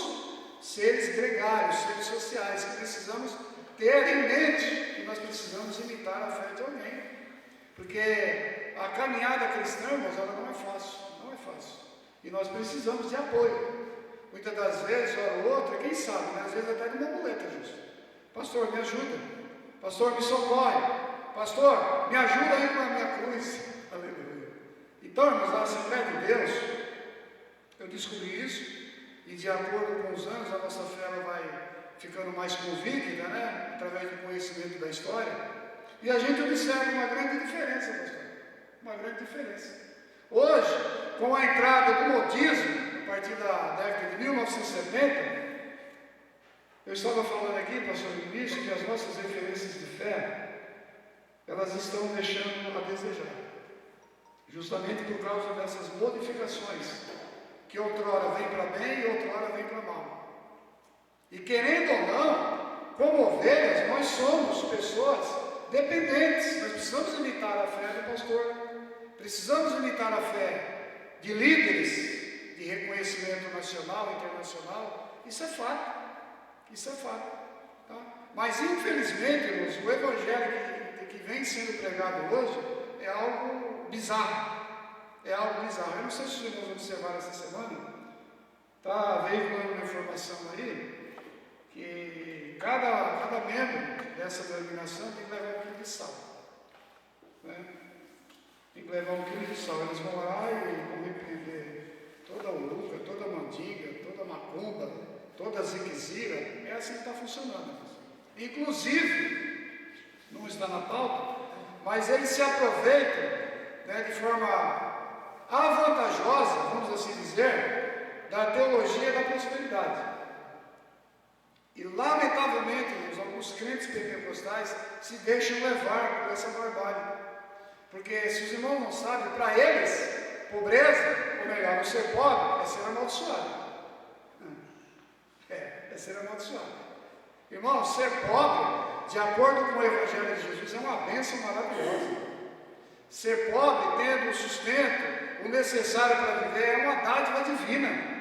seres gregários, seres sociais, que precisamos ter em mente que nós precisamos imitar a fé de alguém. Porque a caminhada cristã, irmãos, ela não é fácil. E nós precisamos de apoio. Muitas das vezes, hora ou outra, quem sabe, né? Às vezes até de uma muleta, justo. Pastor, me ajuda. Pastor, me socorre. Pastor, me ajuda aí com a minha cruz. Aleluia. Então, irmãos, na Assembleia de Deus, eu descobri isso, e de acordo com os anos, a nossa fé ela vai ficando mais convicta, né? Através do conhecimento da história. E a gente observa uma grande diferença, pastor. Uma grande diferença. Hoje, com a entrada do modismo, a partir da década de 1970, Eu estava falando aqui, pastor, no início, que as nossas referências de fé, elas estão deixando a desejar. Justamente por causa dessas modificações, que outrora vem para bem e outrora vem para mal. E querendo ou não, como ovelhas, nós somos pessoas dependentes. Nós precisamos imitar a fé do pastor, precisamos imitar a fé de líderes de reconhecimento nacional e internacional. Isso é fato. Isso é fato. Tá? Mas infelizmente, irmãos, o evangelho que vem sendo pregado hoje é algo bizarro. É algo bizarro. Eu não sei se os irmãos observaram essa semana. Veio uma informação aí que cada membro dessa denominação tem que levar 1 quilo de sal. Né? Tem que levar 1 quilo de sal. Eles vão lá e vão repreender toda a uruca, toda a mandinga, toda a macumba, toda a ziquezira. É assim que está funcionando. Inclusive, não está na pauta, mas eles se aproveitam, né, de forma avantajosa, vamos assim dizer, da teologia da prosperidade. E lamentavelmente, alguns crentes pentecostais se deixam levar por essa barbárie. Porque se os irmãos não sabem, para eles, pobreza, ou melhor, ser pobre, é ser amaldiçoado. É ser amaldiçoado. Irmão, ser pobre, de acordo com o Evangelho de Jesus, é uma bênção maravilhosa. Ser pobre, tendo o sustento, o necessário para viver, é uma dádiva divina.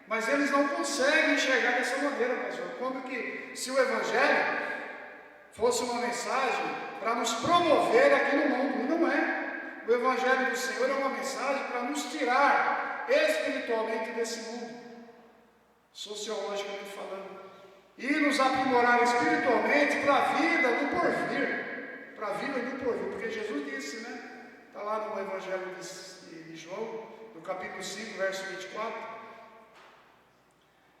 Mas eles não conseguem enxergar dessa maneira, pastor. Como que, se o Evangelho fosse uma mensagem para nos promover aqui no mundo, e não é. O Evangelho do Senhor é uma mensagem para nos tirar espiritualmente desse mundo, sociologicamente falando, e nos aprimorar espiritualmente para a vida do porvir, para a vida do porvir, porque Jesus disse, né? Está lá no Evangelho de João, no capítulo 5, verso 24,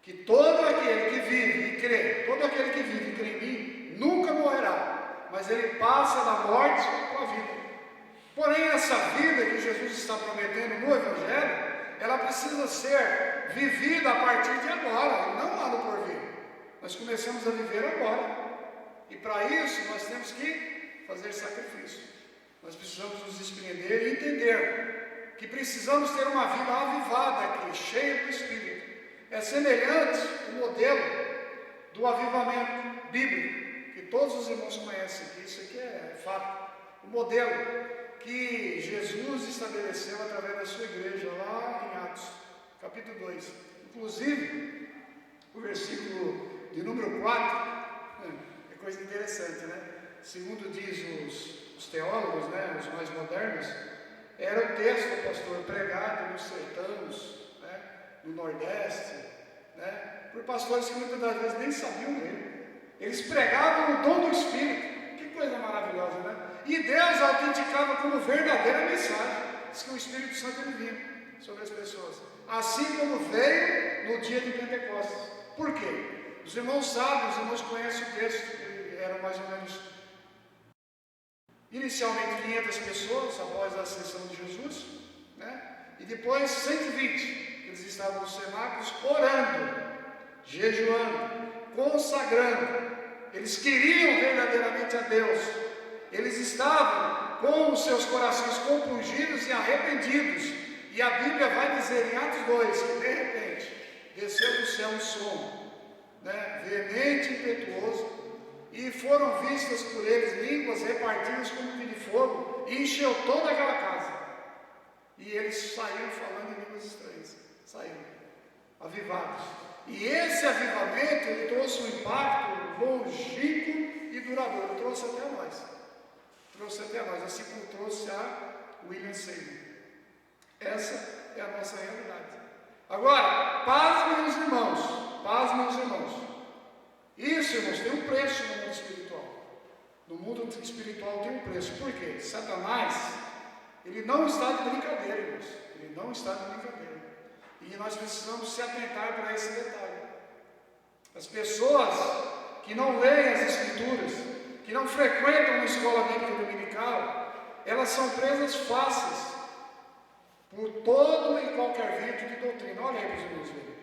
que todo aquele que vive e crê, todo aquele que vive e crê em mim, nunca morrerá, mas ele passa da morte para a vida. Porém, essa vida que Jesus está prometendo no Evangelho, ela precisa ser vivida a partir de agora, e não lá no porvir. Nós começamos a viver agora. E para isso nós temos que fazer sacrifício. Nós precisamos nos desprender e entender que precisamos ter uma vida avivada aqui, cheia do Espírito. É semelhante ao modelo do avivamento bíblico, que todos os irmãos conhecem aqui. Isso aqui é fato. O modelo que Jesus estabeleceu através da sua igreja, lá em Atos, capítulo 2. Inclusive, o versículo de número 4, é coisa interessante, né? Segundo diz os teólogos, né, os mais modernos, era o texto, pastor, pregado nos sertões, né, no Nordeste, né, por pastores que muitas das vezes nem sabiam ler. Eles pregavam o dom do Espírito. Que coisa maravilhosa, né? E Deus autenticava como verdadeira mensagem. Diz que o Espírito Santo ele vinha sobre as pessoas. Assim como veio no dia de Pentecostes. Por quê? Os irmãos sabem, os irmãos conhecem o texto. Eram mais ou menos, inicialmente 500 pessoas após a ascensão de Jesus, né? E depois 120. Eles estavam nos cenáculos orando, jejuando, consagrando. Eles queriam verdadeiramente a Deus. Eles estavam com os seus corações compungidos e arrependidos. E a Bíblia vai dizer em Atos 2 que de repente desceu do céu um som, né, veemente e impetuoso, e foram vistas por eles línguas repartidas como que de fogo, e encheu toda aquela casa. E eles saíram falando em línguas estranhas. Saíram avivados. E esse avivamento ele trouxe um impacto longínquo e duradouro. Trouxe até nós. Trouxe até nós, assim como trouxe a William Seymour. Essa é a nossa realidade. Agora, pasmem os irmãos. Pasmem os irmãos. Isso, irmãos, tem um preço no mundo espiritual. No mundo espiritual tem um preço. Por quê? Satanás, ele não está de brincadeira, irmãos. Ele não está de brincadeira. E nós precisamos se atentar para esse detalhe. As pessoas que não leem as Escrituras, que não frequentam uma escola bíblica dominical, elas são presas fáceis por todo e qualquer vento de doutrina. Olha aí para os irmãos verem.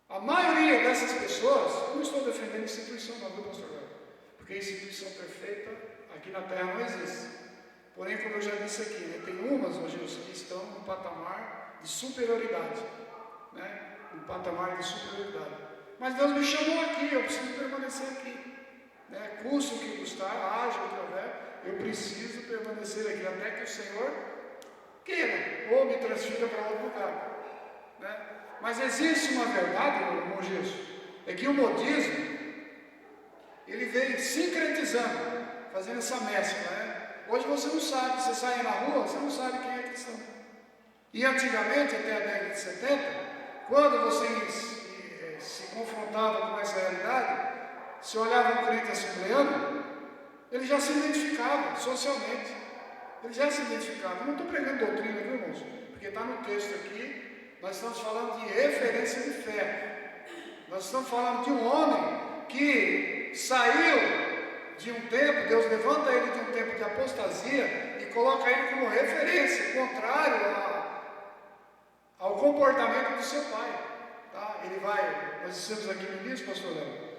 A maioria dessas pessoas, eu não estou defendendo instituição não, viu, pastor Léo? Porque instituição perfeita aqui na Terra não existe. Porém, como eu já disse aqui, né, tem umas hoje que estão num patamar de superioridade, né? Um patamar de superioridade. Mas Deus me chamou aqui, eu preciso permanecer aqui, né? Custe o que custar, haja o que houver, eu preciso permanecer aqui até que o Senhor queira ou me transfira para outro lugar, né? Mas existe uma verdade, meu irmão Jesus, é que o modismo ele vem sincretizando, fazendo essa mescla, né? Hoje você não sabe, você sai na rua, você não sabe quem é cristão. E antigamente, até a década de 70, quando você se confrontava com essa realidade, se olhava um crente assembleano, ele já se identificava socialmente. Ele já se identificava. Eu não estou pregando doutrina, viu, irmãos? Porque está no texto aqui, nós estamos falando de referência de fé. Nós estamos falando de um homem que saiu de um tempo, Deus levanta ele de um tempo de apostasia e coloca ele como referência, contrário ao comportamento do seu pai. Tá? Ele vai, nós dissemos aqui no início, pastor Léo,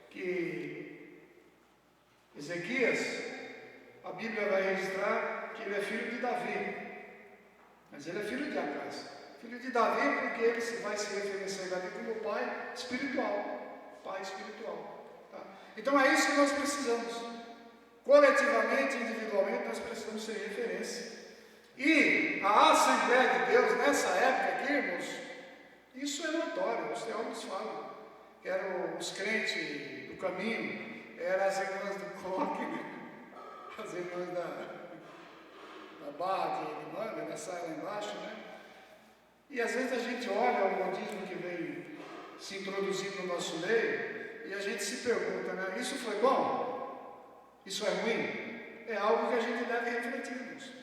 que Ezequias, a Bíblia vai registrar que ele é filho de Davi, mas ele é filho de Acás. Filho de Davi porque ele vai se referenciar a Davi como pai espiritual. Pai espiritual. Tá? Então é isso que nós precisamos. Coletivamente, individualmente, nós precisamos ser referência. E a Assembleia de Deus, nessa época aqui, irmãos, isso é notório, os teólogos falam. Eram os crentes do caminho, eram as irmãs do coque, né? As irmãs da barra de manga, da saia lá embaixo, né? E às vezes a gente olha o modismo que vem se introduzindo no nosso meio e a gente se pergunta, né? Isso foi bom? Isso é ruim? É algo que a gente deve refletir, irmãos.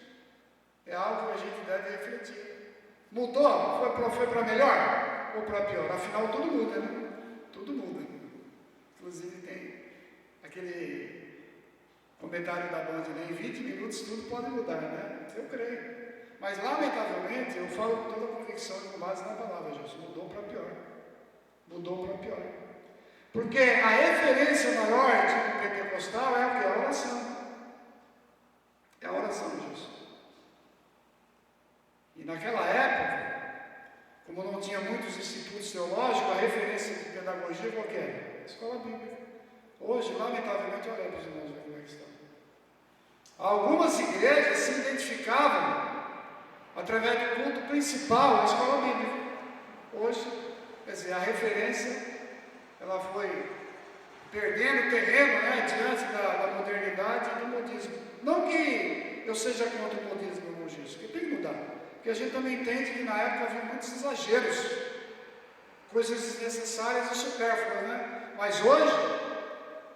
É algo que a gente deve refletir. Mudou? Foi para melhor ou para pior? Afinal, tudo muda, né? Tudo muda. Inclusive tem aquele comentário da Band, né? Em 20 minutos tudo pode mudar, né? Eu creio. Mas, lamentavelmente, eu falo com toda a convicção e com base na palavra, Jesus, mudou para pior. Mudou para pior. Porque a referência maior de um pentecostal é o que? A oração. É a oração, Jesus. E naquela época, como não tinha muitos institutos teológicos, a referência de pedagogia qual que era? Escola bíblica. Hoje, lamentavelmente, olha para os irmãos ver como é que estão. Algumas igrejas se identificavam através do culto principal, a escola bíblica. Hoje, quer dizer, a referência, ela foi perdendo terreno, né, diante da modernidade e do modismo. Não que eu seja contra o modismo, irmão Jesus, porque tem que mudar. Porque a gente também entende que na época havia muitos exageros, coisas desnecessárias e supérfluas, né? Mas hoje,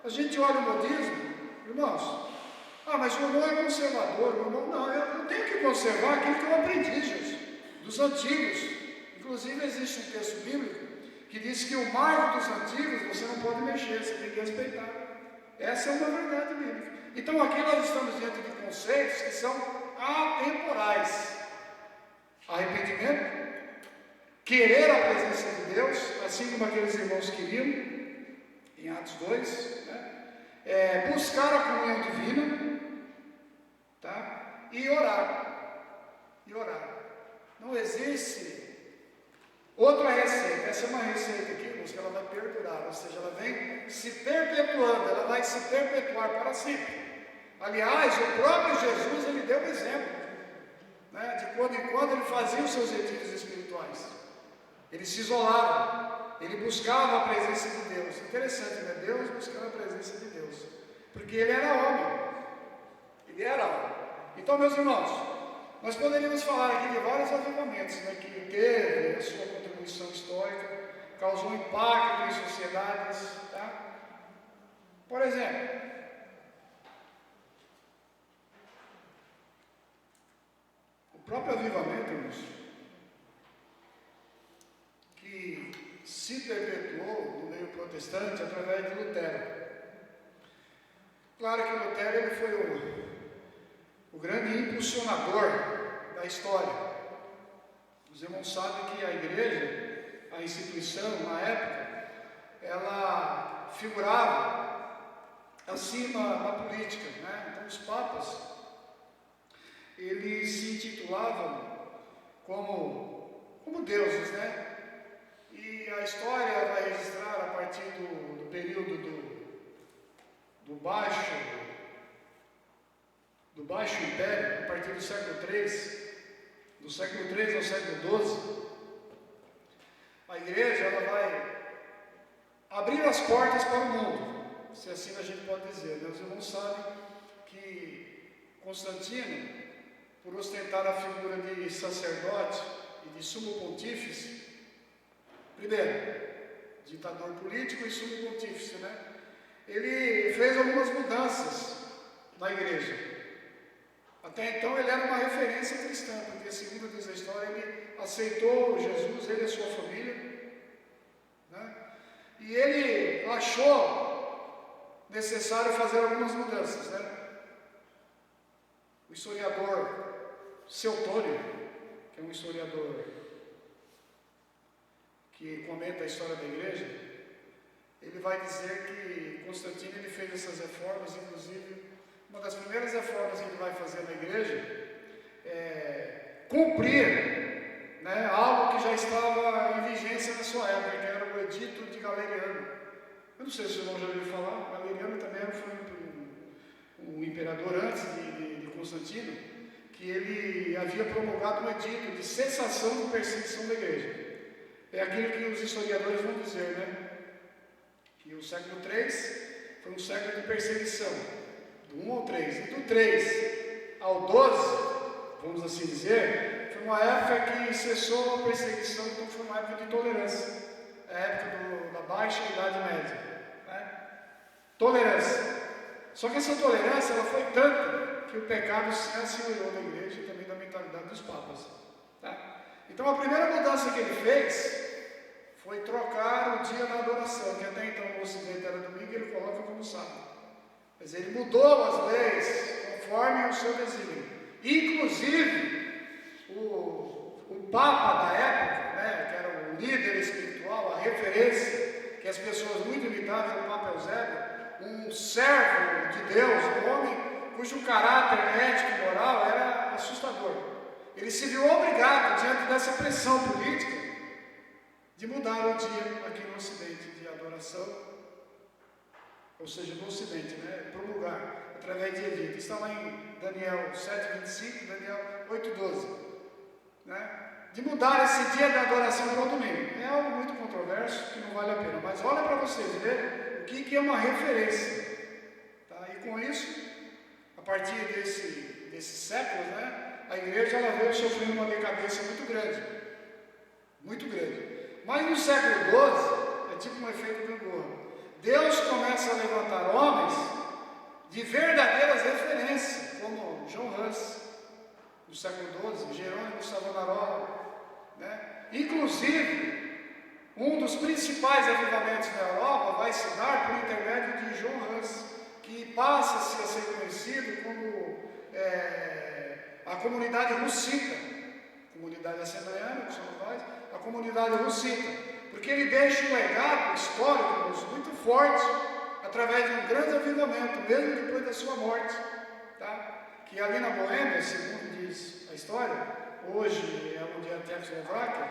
a gente olha o modismo, irmãos, mas o irmão é conservador, o irmão, não, eu tenho que conservar aquilo que eu aprendi, Jesus, dos antigos. Inclusive existe um texto bíblico que diz que o marco dos antigos você não pode mexer, você tem que respeitar. Essa é uma verdade bíblica. Então aqui nós estamos diante de conceitos que são atemporais. Arrependimento, querer a presença de Deus, assim como aqueles irmãos queriam, em Atos 2, né? Buscar a comunhão divina, tá? E orar. E orar. Não existe outra receita. Essa é uma receita aqui, irmãos, que ela vai perdurar, ou seja, ela vem se perpetuando, ela vai se perpetuar para sempre. Aliás, o próprio Jesus, ele deu um exemplo, né? De quando em quando ele fazia os seus retiros espirituais. Ele se isolava, ele buscava a presença de Deus. Interessante, né? Deus buscando a presença de Deus. Porque ele era homem. Ele era homem. Então, meus irmãos, nós poderíamos falar aqui de vários avivamentos, né, que teve a sua contribuição histórica, causou impacto em sociedades. Tá? Por exemplo, o próprio avivamento, irmãos, que se perpetuou no meio protestante através de Lutero. Claro que Lutero ele foi o grande impulsionador da história. Os irmãos sabem que a igreja a instituição na época, ela figurava acima da política, né? Então os papas, eles se intitulavam como deuses, né? E a história vai registrar a partir do período do Baixo Império, a partir do século III ao século XII, a igreja ela vai abrir as portas para o mundo, se assim a gente pode dizer. Meus irmãos sabem que Constantino, por ostentar a figura de sacerdote e de sumo pontífice, primeiro, ditador político e sumo pontífice, né? Ele fez algumas mudanças na igreja. Até então ele era uma referência cristã, porque segundo diz a história, ele aceitou Jesus, ele e a sua família, né? E ele achou necessário fazer algumas mudanças, né? O historiador Suetônio, que é um historiador que comenta a história da igreja, ele vai dizer que Constantino ele fez essas reformas, inclusive uma das primeiras reformas que ele vai fazer na igreja é cumprir, né, algo que já estava em vigência na sua época, que era o Edito de Galeriano. Eu não sei se o irmão já ouviu falar. Galeriano também foi um imperador antes de Constantino, que ele havia promulgado um edito de cessação de perseguição da igreja. É aquilo que os historiadores vão dizer, né? Que o século III foi um século de perseguição, do 1 ao 3. E do 3 ao 12, vamos assim dizer, foi uma época que cessou a perseguição, então foi uma época de tolerância, a época da Baixa Idade Média, né? Tolerância. Só que essa tolerância ela foi tanta que o pecado se assimilou da igreja e também da mentalidade dos papas, tá? Então a primeira mudança que ele fez foi trocar o dia da adoração, que até então no Ocidente era domingo, ele coloca como sábado. Quer dizer, ele mudou as leis conforme o seu desígnio. Inclusive, o Papa da época, né, que era o líder espiritual, a referência, que as pessoas muito imitavam, era o Papa Eusébio, um servo de Deus, um homem cujo caráter ético e moral era assustador. Ele se viu obrigado, diante dessa pressão política, de mudar o dia aqui no Ocidente de adoração, ou seja, no Ocidente, né? Promulgar através de edito. Está lá em Daniel 7:25, Daniel 8:12, né? De mudar esse dia da adoração para o domingo. É algo muito controverso que não vale a pena, mas olha para vocês verem o que é uma referência, tá? E com isso, a partir desses séculos, né? A igreja ela veio sofrendo uma decadência muito grande, muito grande. Mas no século XII, é tipo um efeito gangorra. Deus começa a levantar homens de verdadeiras referências, como John Hus, no século XII, Jerônimo Savonarola, né? Inclusive, um dos principais avivamentos na Europa vai se dar por intermédio de John Hus, que passa-se a ser conhecido como a comunidade russita, comunidade assembleiana, que somos nós, a comunidade russita, porque ele deixa um legado histórico muito forte, através de um grande avivamento, mesmo depois da sua morte, tá? Que ali na Boêmia, segundo diz a história, hoje é onde é a Tchecoslováquia,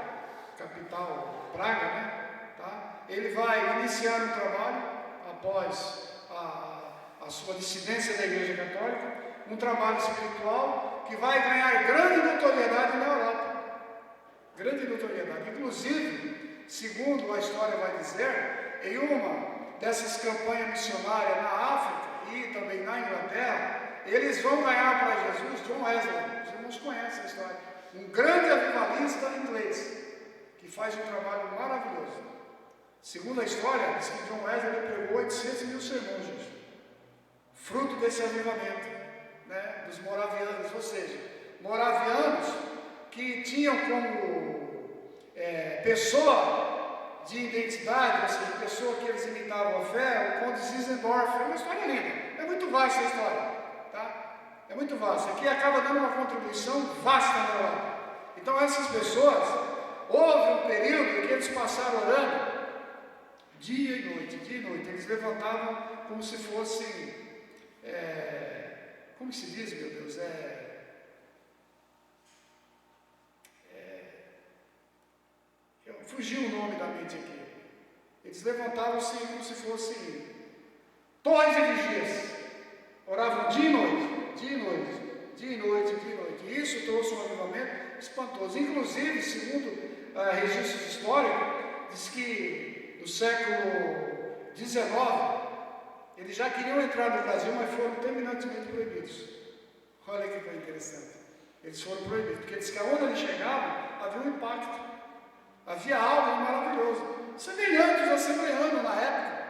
capital Praga, né? Tá? Ele vai iniciar um trabalho, após a sua dissidência da Igreja Católica, um trabalho espiritual que vai ganhar grande notoriedade na Europa. Grande notoriedade. Inclusive, segundo a história vai dizer, em uma dessas campanhas missionárias na África e também na Inglaterra, eles vão ganhar para Jesus John Wesley. Os irmãos conhecem a história. Um grande avivalista inglês, que faz um trabalho maravilhoso. Segundo a história, diz que John Wesley pregou 800 mil sermões, gente. Fruto desse avivamento, né, dos moravianos, ou seja, moravianos que tinham como pessoa de identidade, ou seja, pessoa que eles imitavam a fé, o Conde Zinzendorf. É uma história linda, é muito vasta a história, tá? É muito vasta, aqui acaba dando uma contribuição vasta na Europa. Então essas pessoas, houve um período em que eles passaram orando dia e noite, dia e noite. Eles levantavam como se fossem, como se diz, meu Deus, fugiu o nome da mente aqui. Eles levantavam-se como se fossem torres de vigias. Oravam dia e noite, dia e noite, dia e noite, dia e noite. E isso trouxe um avivamento espantoso. Inclusive, segundo registros históricos, diz que no século XIX, eles já queriam entrar no Brasil, mas foram terminantemente proibidos. Olha que coisa interessante. Eles foram proibidos, porque diz que onde eles chegavam, havia um impacto. Havia algo maravilhoso. Semelhante aos assembleanos na época,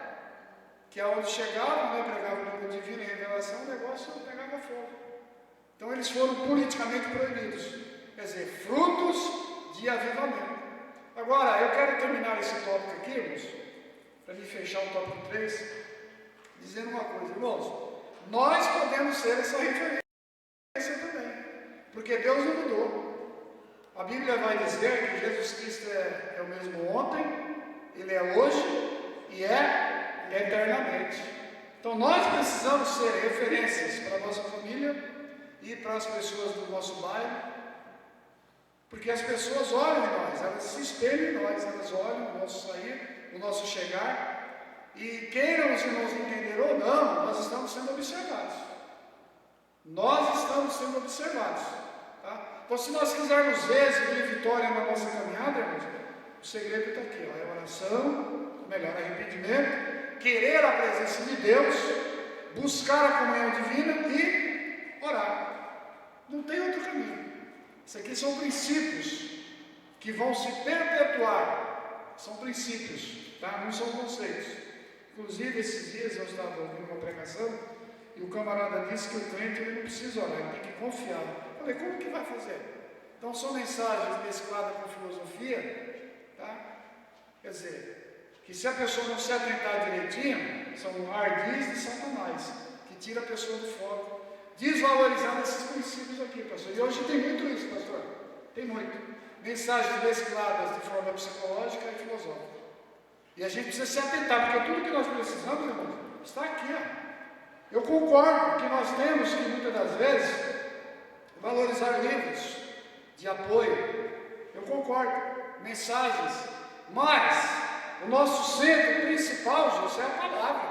que aonde chegavam, pregavam o língua divina e revelação, o negócio pegava fogo. Então eles foram politicamente proibidos. Quer dizer, frutos de avivamento. Agora, eu quero terminar esse tópico aqui, irmãos, para me fechar o tópico 3, dizendo uma coisa, irmãos, nós podemos ser essa referência também, porque Deus não mudou. A Bíblia vai dizer que Jesus Cristo é o mesmo ontem, Ele é hoje e é eternamente. Então nós precisamos ser referências para a nossa família e para as pessoas do nosso bairro, porque as pessoas olham em nós, elas se espelham em nós, elas olham o nosso sair, o nosso chegar, e queiram os irmãos entender ou não, nós estamos sendo observados. Nós estamos sendo observados. Tá? Então, se nós quisermos êxito e vitória na nossa caminhada, irmãos, o segredo está aqui, é oração, melhor, arrependimento, querer a presença de Deus, buscar a comunhão divina e orar. Não tem outro caminho. Isso aqui são princípios que vão se perpetuar. São princípios, tá? Não são conceitos. Inclusive, esses dias eu estava ouvindo uma pregação e o camarada disse que o crente ele não precisa orar, ele tem que confiar. Eu falei, como que vai fazer? Então, são mensagens mescladas com filosofia, tá? Quer dizer, que se a pessoa não se atentar direitinho, são ardis de Satanás, que tira a pessoa do foco, desvalorizando esses princípios aqui, pastor. E hoje tem muito isso, pastor. Tem muito. Mensagens mescladas de forma psicológica e filosófica. E a gente precisa se atentar, porque tudo que nós precisamos, irmãos, está aqui, ó. Eu concordo que nós temos que, muitas das vezes, valorizar livros de apoio. Eu concordo. Mensagens. Mas o nosso centro principal, Jesus, é a palavra.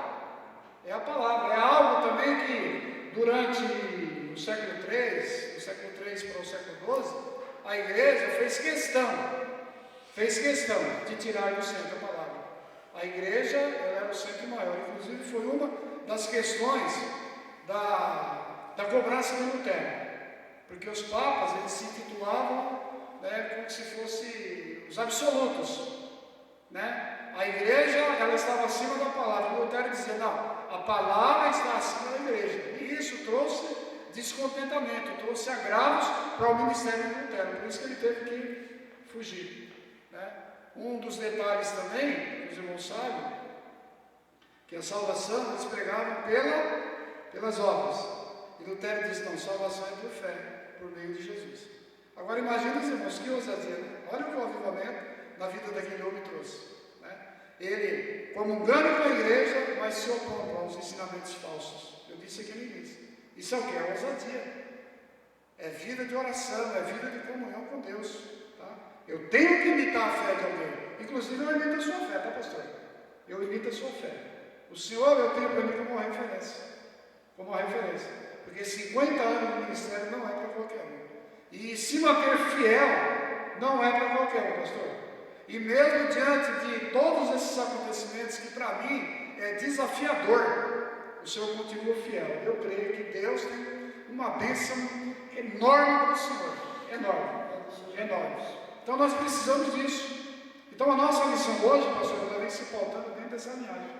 É a palavra. É algo também que, durante o século III, do século III para o século XII, a igreja fez questão de tirar do centro a palavra. A igreja era o centro maior, inclusive foi uma das questões da cobrança do Lutero, porque os papas eles se intitulavam como se fossem os absolutos, né? A igreja ela estava acima da palavra. O Lutero dizia, não, a palavra está acima da igreja, e isso trouxe descontentamento, trouxe agravos para o ministério de Lutero, por isso que ele teve que fugir, né? Um dos detalhes também, que os irmãos sabem, que a salvação eles pregavam pelas obras, e Lutero disse, não, salvação é por fé, por meio de Jesus. Agora imagina os irmãos, que ousadia, né? Olha o que o avivamento na vida daquele homem trouxe, né? Ele comungando com a igreja, mas se opondo aos ensinamentos falsos. Eu disse aqui no início. Isso é o que? É ousadia. É vida de oração, é vida de comunhão com Deus. Tá? Eu tenho que imitar a fé de alguém. Inclusive eu imito a sua fé, tá, pastor? Eu imito a sua fé. O Senhor eu tenho para mim como uma referência. Como uma referência. Porque 50 anos de ministério não é para qualquer um. E se manter fiel não é para qualquer um, pastor. E mesmo diante de todos esses acontecimentos que para mim é desafiador, o Senhor continua fiel. Eu creio que Deus tem uma bênção enorme para o Senhor. Enorme. Então nós precisamos disso. Então a nossa missão hoje, pastor, ela vem se pautando dentro dessa linhagem.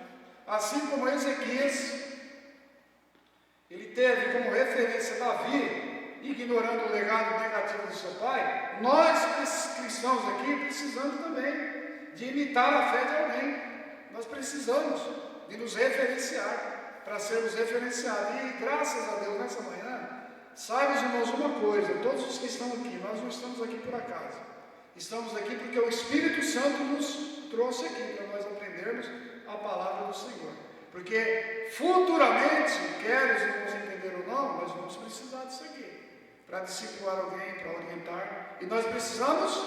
Assim como Ezequias, ele teve como referência Davi, ignorando o legado negativo de seu pai, nós cristãos aqui precisamos também de imitar a fé de alguém. Nós precisamos de nos referenciar, para sermos referenciados. E graças a Deus, nessa manhã, saibam, irmãos, uma coisa, todos os que estão aqui, nós não estamos aqui por acaso. Estamos aqui porque o Espírito Santo nos trouxe aqui para nós aprendermos a palavra do Senhor. Porque futuramente, quer os irmãos entenderam ou não, nós vamos precisar disso aqui. Para discipular alguém, para orientar. E nós precisamos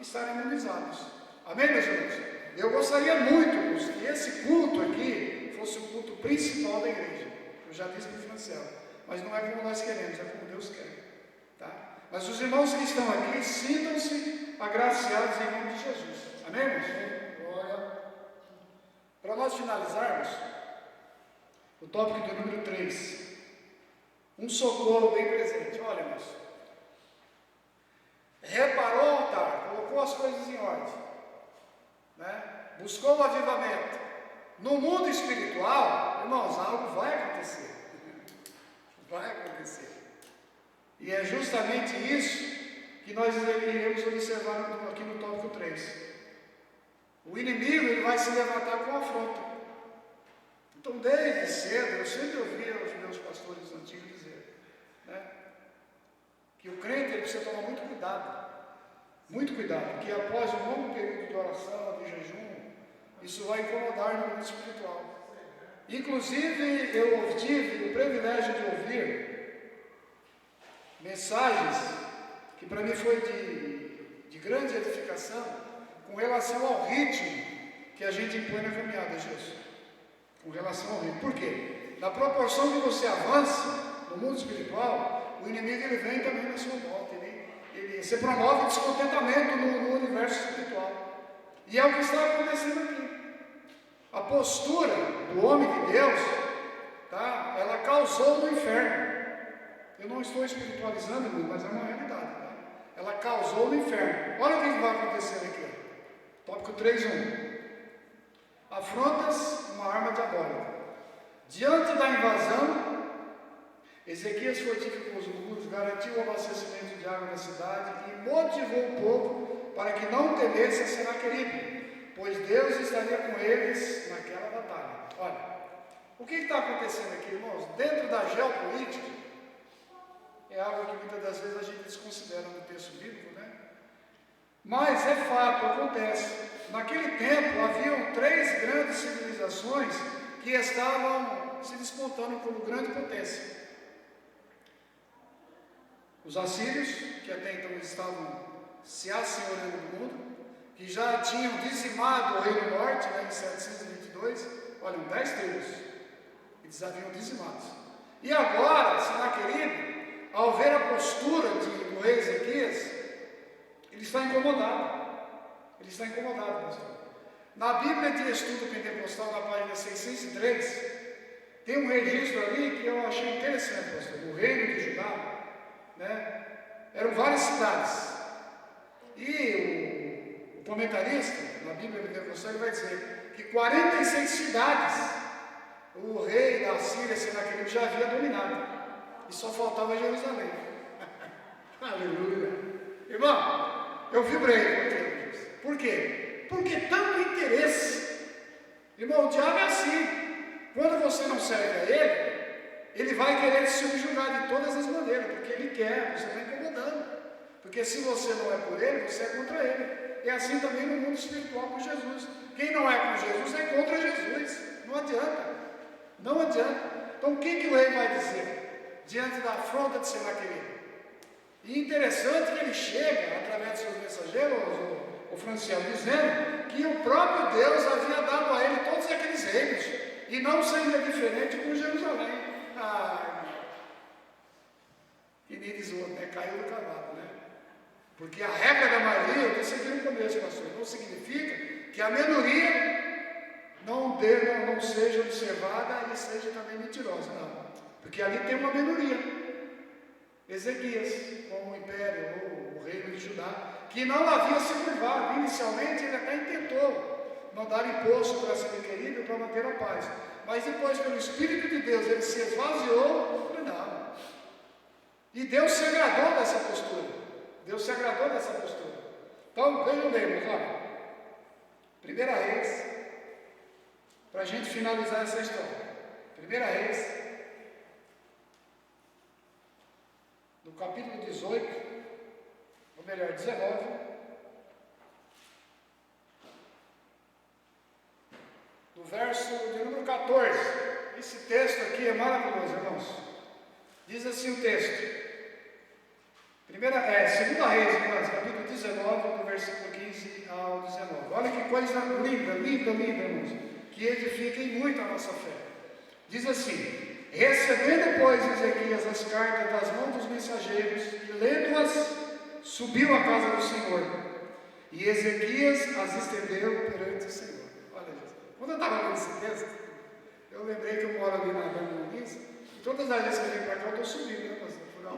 estar imunizados. Amém, meus irmãos? Eu gostaria muito que esse culto aqui fosse o culto principal da igreja. Eu já disse para o Franciel. Mas não é como nós queremos, é como Deus quer. Tá? Mas os irmãos que estão aqui, sintam-se agraciados em nome de Jesus. Amém, irmãos? Glória. Para nós finalizarmos, o tópico do número 3. Um socorro bem presente. Olha, irmãos. Reparou o altar, colocou as coisas em ordem, né? Buscou o avivamento. No mundo espiritual, irmãos, algo vai acontecer. Vai acontecer. E é justamente isso que nós iremos observar aqui no tópico 3. O inimigo ele vai se levantar com afronta. Então, desde cedo, eu sempre ouvia os meus pastores antigos dizer, né, que o crente ele precisa tomar muito cuidado, porque após um longo período de oração, de jejum, isso vai incomodar no mundo espiritual. Inclusive, eu tive o privilégio de ouvir mensagens que para mim foi de grande edificação com relação ao ritmo que a gente impõe na caminhada, Jesus. Com relação ao ritmo. Por quê? Na proporção que você avança no mundo espiritual, o inimigo ele vem também na sua volta. Você promove descontentamento no universo espiritual. E é o que está acontecendo aqui. A postura do homem de Deus, tá? Ela causou no inferno. Eu não estou espiritualizando, mas é uma realidade. Tá? Ela causou no inferno. Olha o que vai acontecer aqui. Tópico 3.1. Afrontas, uma arma diabólica. Diante da invasão, Ezequias fortificou os muros, garantiu o abastecimento de água na cidade e motivou o povo para que não temesse a Senaqueribe, pois Deus estaria com eles naquela batalha. Olha, o que está acontecendo aqui, irmãos? Dentro da geopolítica, é algo que muitas das vezes a gente desconsidera no texto bíblico, né? Mas é fato, acontece. Naquele tempo haviam 3 grandes civilizações que estavam se despontando como grande potência. Os assírios, que até então estavam se assenhoreando do mundo, que já tinham dizimado o Reino Norte, né, em 722, olha, 10 tribos, eles haviam dizimados. E agora, Senaqueribe, ao ver a postura do rei Ezequias, ele está incomodado. Ele está incomodado, pastor. Na Bíblia de Estudo Pentecostal, na página 603, tem um registro ali que eu achei interessante, pastor. O reino de Judá, né? Eram várias cidades. E o comentarista, na Bíblia Pentecostal, ele vai dizer que 46 cidades o rei da Síria, Senaqueribe, já havia dominado. E só faltava Jerusalém. Aleluia. Irmão, eu vibrei com aquilo. Por quê? Porque tanto interesse. Irmão, o diabo é assim. Quando você não serve a ele vai querer te subjugar de todas as maneiras, porque ele quer, você está incomodando. Porque se você não é por ele, você é contra ele. É assim também no mundo espiritual com Jesus. Quem não é com Jesus é contra Jesus. Não adianta. Não adianta. Então o que o rei vai dizer diante da afronta de Senaqueribe? E interessante que ele chega, através de seus mensageiros, o Franciel, dizendo que o próprio Deus havia dado a ele todos aqueles reinos, e não seria diferente com Jerusalém. E nem diz outro, né? Caiu do cavalo, né? Porque a regra da maioria, eu disse aqui no começo, pastor, não significa que a minoria não seja observada e seja também mentirosa, não. Porque ali tem uma minoria. Ezequias, como o império, ou o reino de Judá, que não havia se curvado. Inicialmente ele até tentou mandar imposto para Senaqueribe para manter a paz. Mas depois, pelo Espírito de Deus, ele se esvaziou. Não. E Deus se agradou dessa postura. Deus se agradou dessa postura. Então, vejam bem, meus olha. 1 Reis, para a gente finalizar essa história. 1 Reis, no capítulo 18, ou melhor, 19, verso de número 14. Esse texto aqui é maravilhoso, irmãos. Diz assim o texto. Segunda Reis, irmãos, capítulo 19, do versículo 15 ao 19. Olha que coisa linda, linda, linda, irmãos, que edifiquem muito a nossa fé. Diz assim: recebendo, pois, Ezequias as cartas das mãos dos mensageiros e lendo-as, subiu à casa do Senhor. E Ezequias as estendeu perante o Senhor. Olha isso. Quando eu estava lendo esse texto, eu lembrei que eu moro ali na Missa, e todas as vezes que eu venho para cá, eu estou subindo, né, pastor? Por lá.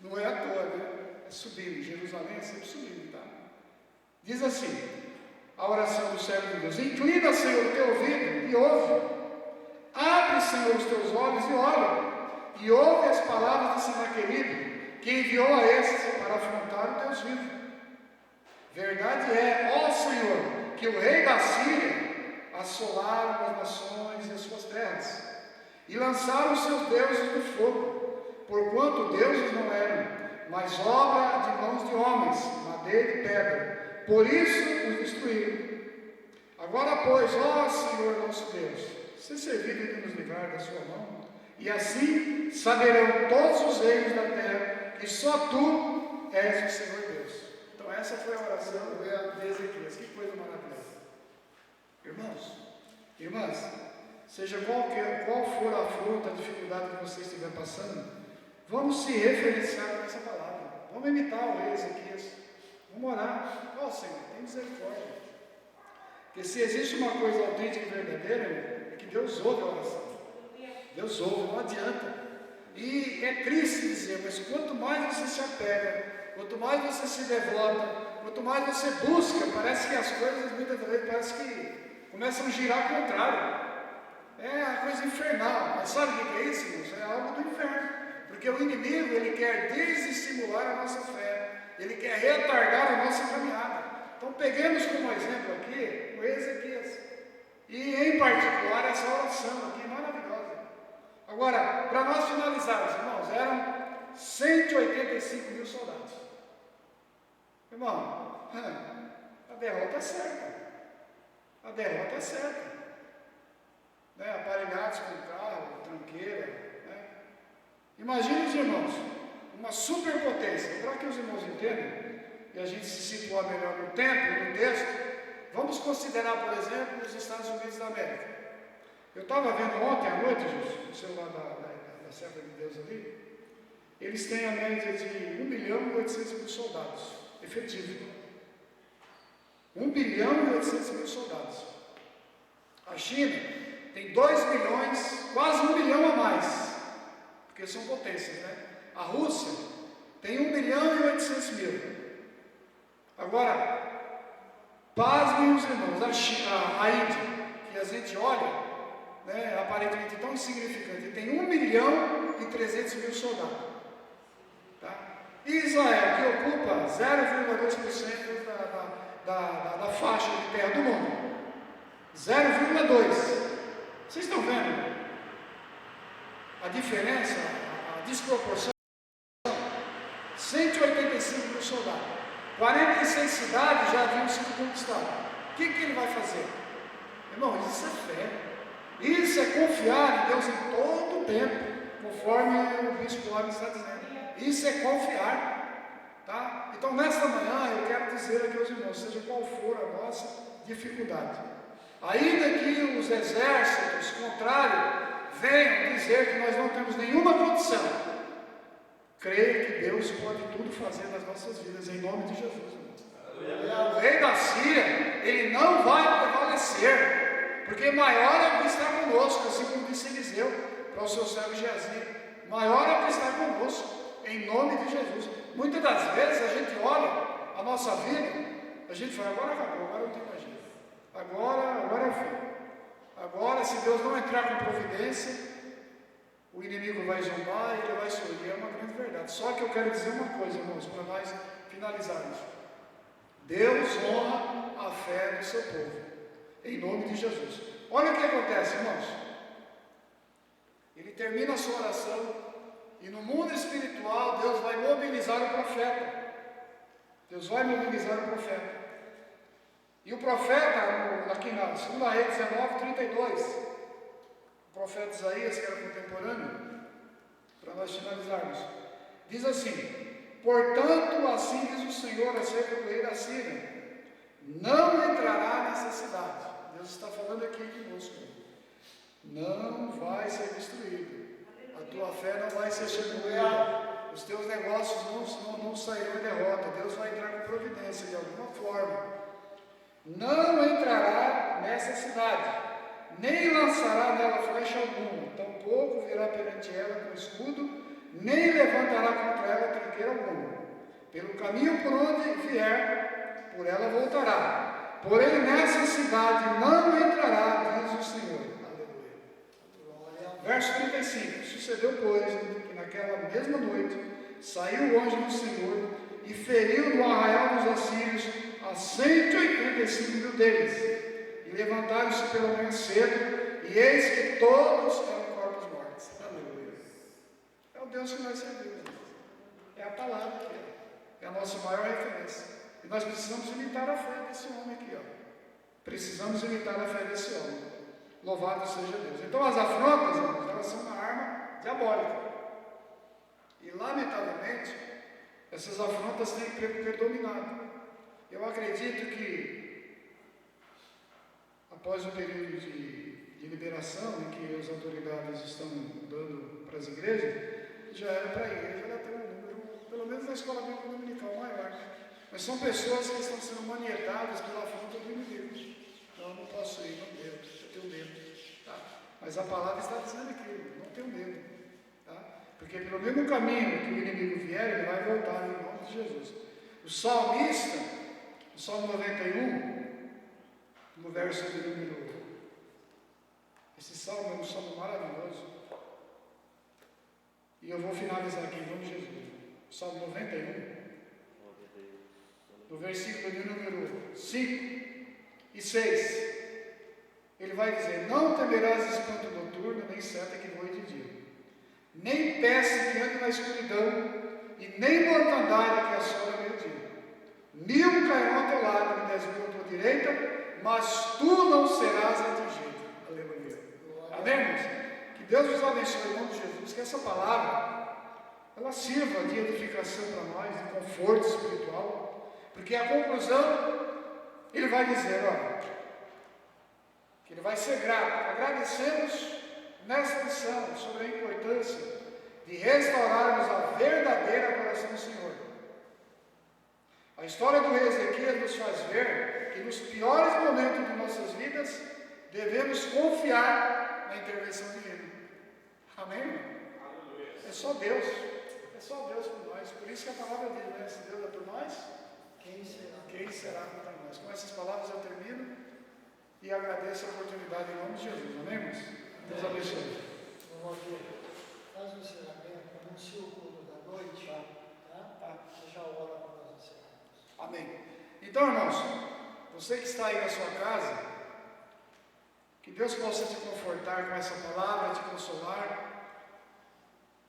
Não é à toa, né? É subindo. Jerusalém é sempre subindo, tá? Diz assim, a oração do servo de Deus: inclina, Senhor, o teu ouvido e ouve. Abre, Senhor, os teus olhos e olha. E ouve as palavras de Senaqueribe, que enviou a estes para afrontar o Deus vivo. Verdade é, ó Senhor, que o rei da Síria assolaram as nações e as suas terras, e lançaram os seus deuses no fogo, porquanto deuses não eram, mas obra de mãos de homens, madeira e pedra. Por isso os destruíram. Agora, pois, ó Senhor nosso Deus, se servido de nos livrar da sua mão, e assim saberão todos os reinos da terra que só tu és o Senhor Deus. Então essa foi a oração de Ezequias. Que coisa maravilhosa. Irmãos, irmãs, seja qual for a afronta, a dificuldade que você estiver passando, vamos se referenciar nessa palavra. Vamos imitar o rei Ezequias. Vamos orar. Ó Senhor, tem misericórdia. Porque se existe uma coisa autêntica e verdadeira, é que Deus ouve a oração. Deus ouve, não adianta. E é triste dizer, mas quanto mais você se apega, quanto mais você se devota, quanto mais você busca, parece que as coisas muitas vezes parece que começam a girar ao contrário. É uma coisa infernal. Mas sabe o que é isso, irmãos? É algo do inferno. Porque o inimigo, ele quer desestimular a nossa fé, ele quer retardar a nossa caminhada. Então peguemos como exemplo aqui o Ezequias, e em particular essa oração aqui maravilhosa. Agora, para nós finalizarmos, irmãos, eram 185 mil soldados. Irmão, a derrota é certa. A derrota é certa. Né? Aparelhados com carro, tranqueira. Imagine os irmãos, uma superpotência. Para que os irmãos entendam e a gente se situar melhor no tempo, no texto, vamos considerar, por exemplo, os Estados Unidos da América. Eu estava vendo ontem à noite, no celular da Serva de Deus ali, eles têm a média de 1.800.000 soldados efetivos. 1.800.000 soldados. A China tem 2 milhões, quase 1 milhão a mais. Porque são potências, né? A Rússia tem 1.800.000. Agora, pasmem os irmãos, a Índia, que a gente olha, né, aparentemente tão insignificante, tem 1.300.000 soldados. Tá? E Israel, que ocupa 0,2% da faixa de terra do mundo. 0,2%. Vocês estão vendo a diferença, a desproporção? 185 mil soldados. 46 cidades já haviam sido conquistadas. O que ele vai fazer? Irmão, isso é fé. Isso é confiar em Deus em todo o tempo, conforme o bispo lá está dizendo. Isso é confiar. Tá? Então, nesta manhã, eu quero dizer aqui aos irmãos, seja qual for a nossa dificuldade, ainda que os exércitos contrários venham dizer que nós não temos nenhuma condição, creia que Deus pode tudo fazer nas nossas vidas, em nome de Jesus. O rei da Síria, ele não vai prevalecer, porque maior é o que está conosco, assim como disse Eliseu para o seu servo Geazi. Maior é o que está conosco, em nome de Jesus. Muitas das vezes a gente olha a nossa vida, a gente fala, agora acabou, agora não tem mais jeito. Agora é o fim. Agora, se Deus não entrar com providência, o inimigo vai zombar e ele vai sorrir. É uma grande verdade. Só que eu quero dizer uma coisa, irmãos, para nós finalizarmos. Deus honra a fé do seu povo, em nome de Jesus. Olha o que acontece, irmãos. Ele termina a sua oração e no mundo espiritual Deus vai mobilizar o profeta. Deus vai mobilizar o profeta. E o profeta, aqui na 2 Reis 19, 32, o profeta Isaías, que era contemporâneo, para nós finalizarmos, diz assim: portanto, assim diz o Senhor acerca do rei da Síria, não entrará nessa cidade. Deus está falando aqui conosco. Não vai ser destruído. A tua fé não vai ser destruída. Os teus negócios não sairão em derrota. Deus vai entrar com providência de alguma forma. Não entrará nessa cidade, nem lançará nela flecha alguma, tampouco virá perante ela com escudo, nem levantará contra ela trinqueira alguma. Pelo caminho por onde vier, por ela voltará. Porém, nessa cidade não entrará, diz o Senhor. Aleluia. Verso 35. Sucedeu, pois, que naquela mesma noite saiu o anjo do Senhor e feriu no arraial dos assírios a 185 mil deles. E levantaram-se pela manhã cedo, e eis que todos eram corpos mortos. Aleluia. É o Deus que nós servimos. É a palavra aqui. É a nossa maior referência. E nós precisamos imitar a fé desse homem aqui. Precisamos imitar a fé desse homem. Louvado seja Deus. Então as afrontas, irmãos, elas são uma arma diabólica. E lamentavelmente, essas afrontas têm predominado. Eu acredito que após o período de liberação em que as autoridades estão dando para as igrejas, já era para a igreja ela ter um número, pelo menos na escola bíblica dominical, maior. Mas são pessoas que estão sendo manietadas pela afronta do inimigo. Não, não posso ir, não devo, eu tenho medo. Tá? Mas a palavra está dizendo aquilo, não tenho medo. Tá? Porque pelo mesmo caminho que o inimigo vier, ele vai voltar em nome de Jesus. O salmista, no Salmo 91, no verso de número... Esse salmo é um salmo maravilhoso. E eu vou finalizar aqui em nome de Jesus. Salmo 91. No versículo de número 5 e 6, ele vai dizer: não temerás espanto noturno, nem seta que voe de dia, nem peste que ande na escuridão, e nem mortandade que assola ao meio-dia. 1000 cairão ao teu lado e 10.000 à tua direita, mas tu não serás atingido. Aleluia. Amém, irmãos? Que Deus nos abençoe em nome de Jesus, que essa palavra ela sirva de edificação para nós, de conforto espiritual. Porque a conclusão, ele vai dizer, olha, que ele vai ser grato. Agradecemos nessa lição sobre a importância de restaurarmos a verdadeira adoração do Senhor. A história do rei Ezequias nos faz ver que nos piores momentos de nossas vidas devemos confiar na intervenção divina. Amém? É só Deus. É só Deus por nós. Por isso que a palavra diz, né? Se Deus é por nós, quem será contra nós? Com essas palavras eu termino e agradeço a oportunidade em nome de Jesus. Amém, irmãos? Deus abençoe. Faz o encerramento, anuncia o culto da noite, tá? Você já ora para nós encerrarmos. Amém. Então, irmãos, você que está aí na sua casa, que Deus possa te confortar com essa palavra, te consolar.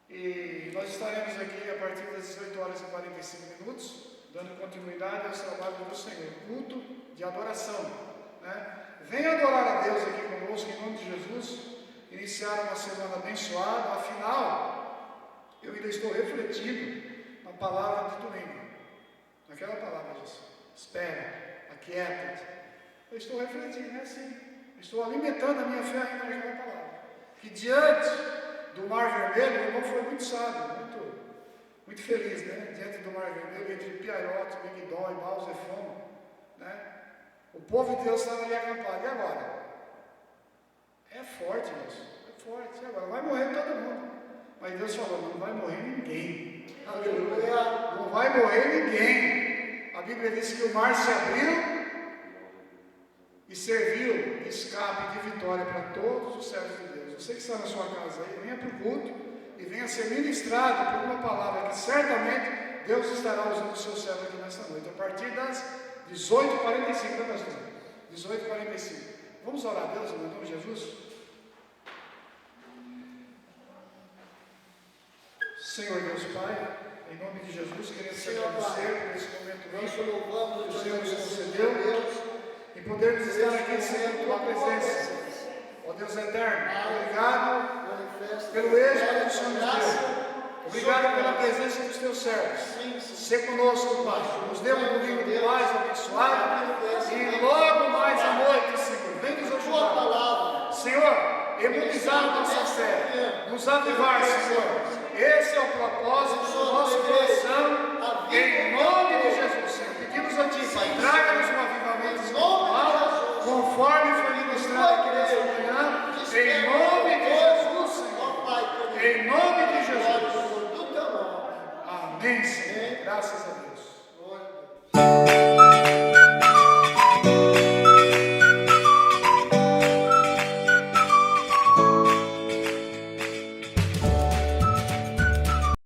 E nós estaremos aqui a partir das 18 horas e 45 minutos, dando continuidade aos trabalhos do Senhor, culto de adoração, né? Venha adorar a Deus aqui conosco, em nome de Jesus, iniciar uma semana abençoada. Afinal, eu ainda estou refletindo na palavra de domingo, naquela palavra, Jesus, espera, aquieta-te. Eu estou refletindo, é assim, estou alimentando a minha fé ainda naquela palavra, que diante do Mar Vermelho, o irmão foi muito sábio, muito feliz, né? Diante do Mar Vermelho, entre Piairote, Migdol e Baal-Zephon, né? O povo de Deus estava ali acampado. E agora? É forte, moço. É forte. E agora? Vai morrer todo mundo. Mas Deus falou: não vai morrer ninguém. Aleluia. Não vai morrer ninguém. A Bíblia diz que o mar se abriu e serviu de escape de vitória para todos os servos de Deus. Você que está na sua casa aí, venha para o culto e venha ser ministrado por uma palavra que certamente Deus estará usando o seu servo aqui nesta noite, a partir das 18h45, né, pastor? 18h45. Vamos orar a Deus, em nome de Jesus? Senhor Deus Pai, em nome de Jesus, queremos te agradecer por esse momento Nós te louvamos, que o te Senhor nos agradecemos, concedeu. Deus, e podermos estar aqui, Senhor, em Tua presença. Ó Deus eterno, obrigado pelo êxito que o Senhor nos deu. Obrigado pela presença dos Teus servos. Sê conosco, Pai. Nos dê um domingo de paz abençoado e logo mais à noite, Senhor, vem nos ajudar. Senhor, imunizar a nossa fé, nos avivar, Senhor. Esse é o propósito do nosso coração, em nome de Jesus, Senhor. Pedimos a Ti, Pai, traga-nos um avivamento espiritual, conforme foi ministrado aqui nessa manhã, em nome de Jesus, Senhor. Em nome de Jesus. Amém, Senhor. Graças a Deus.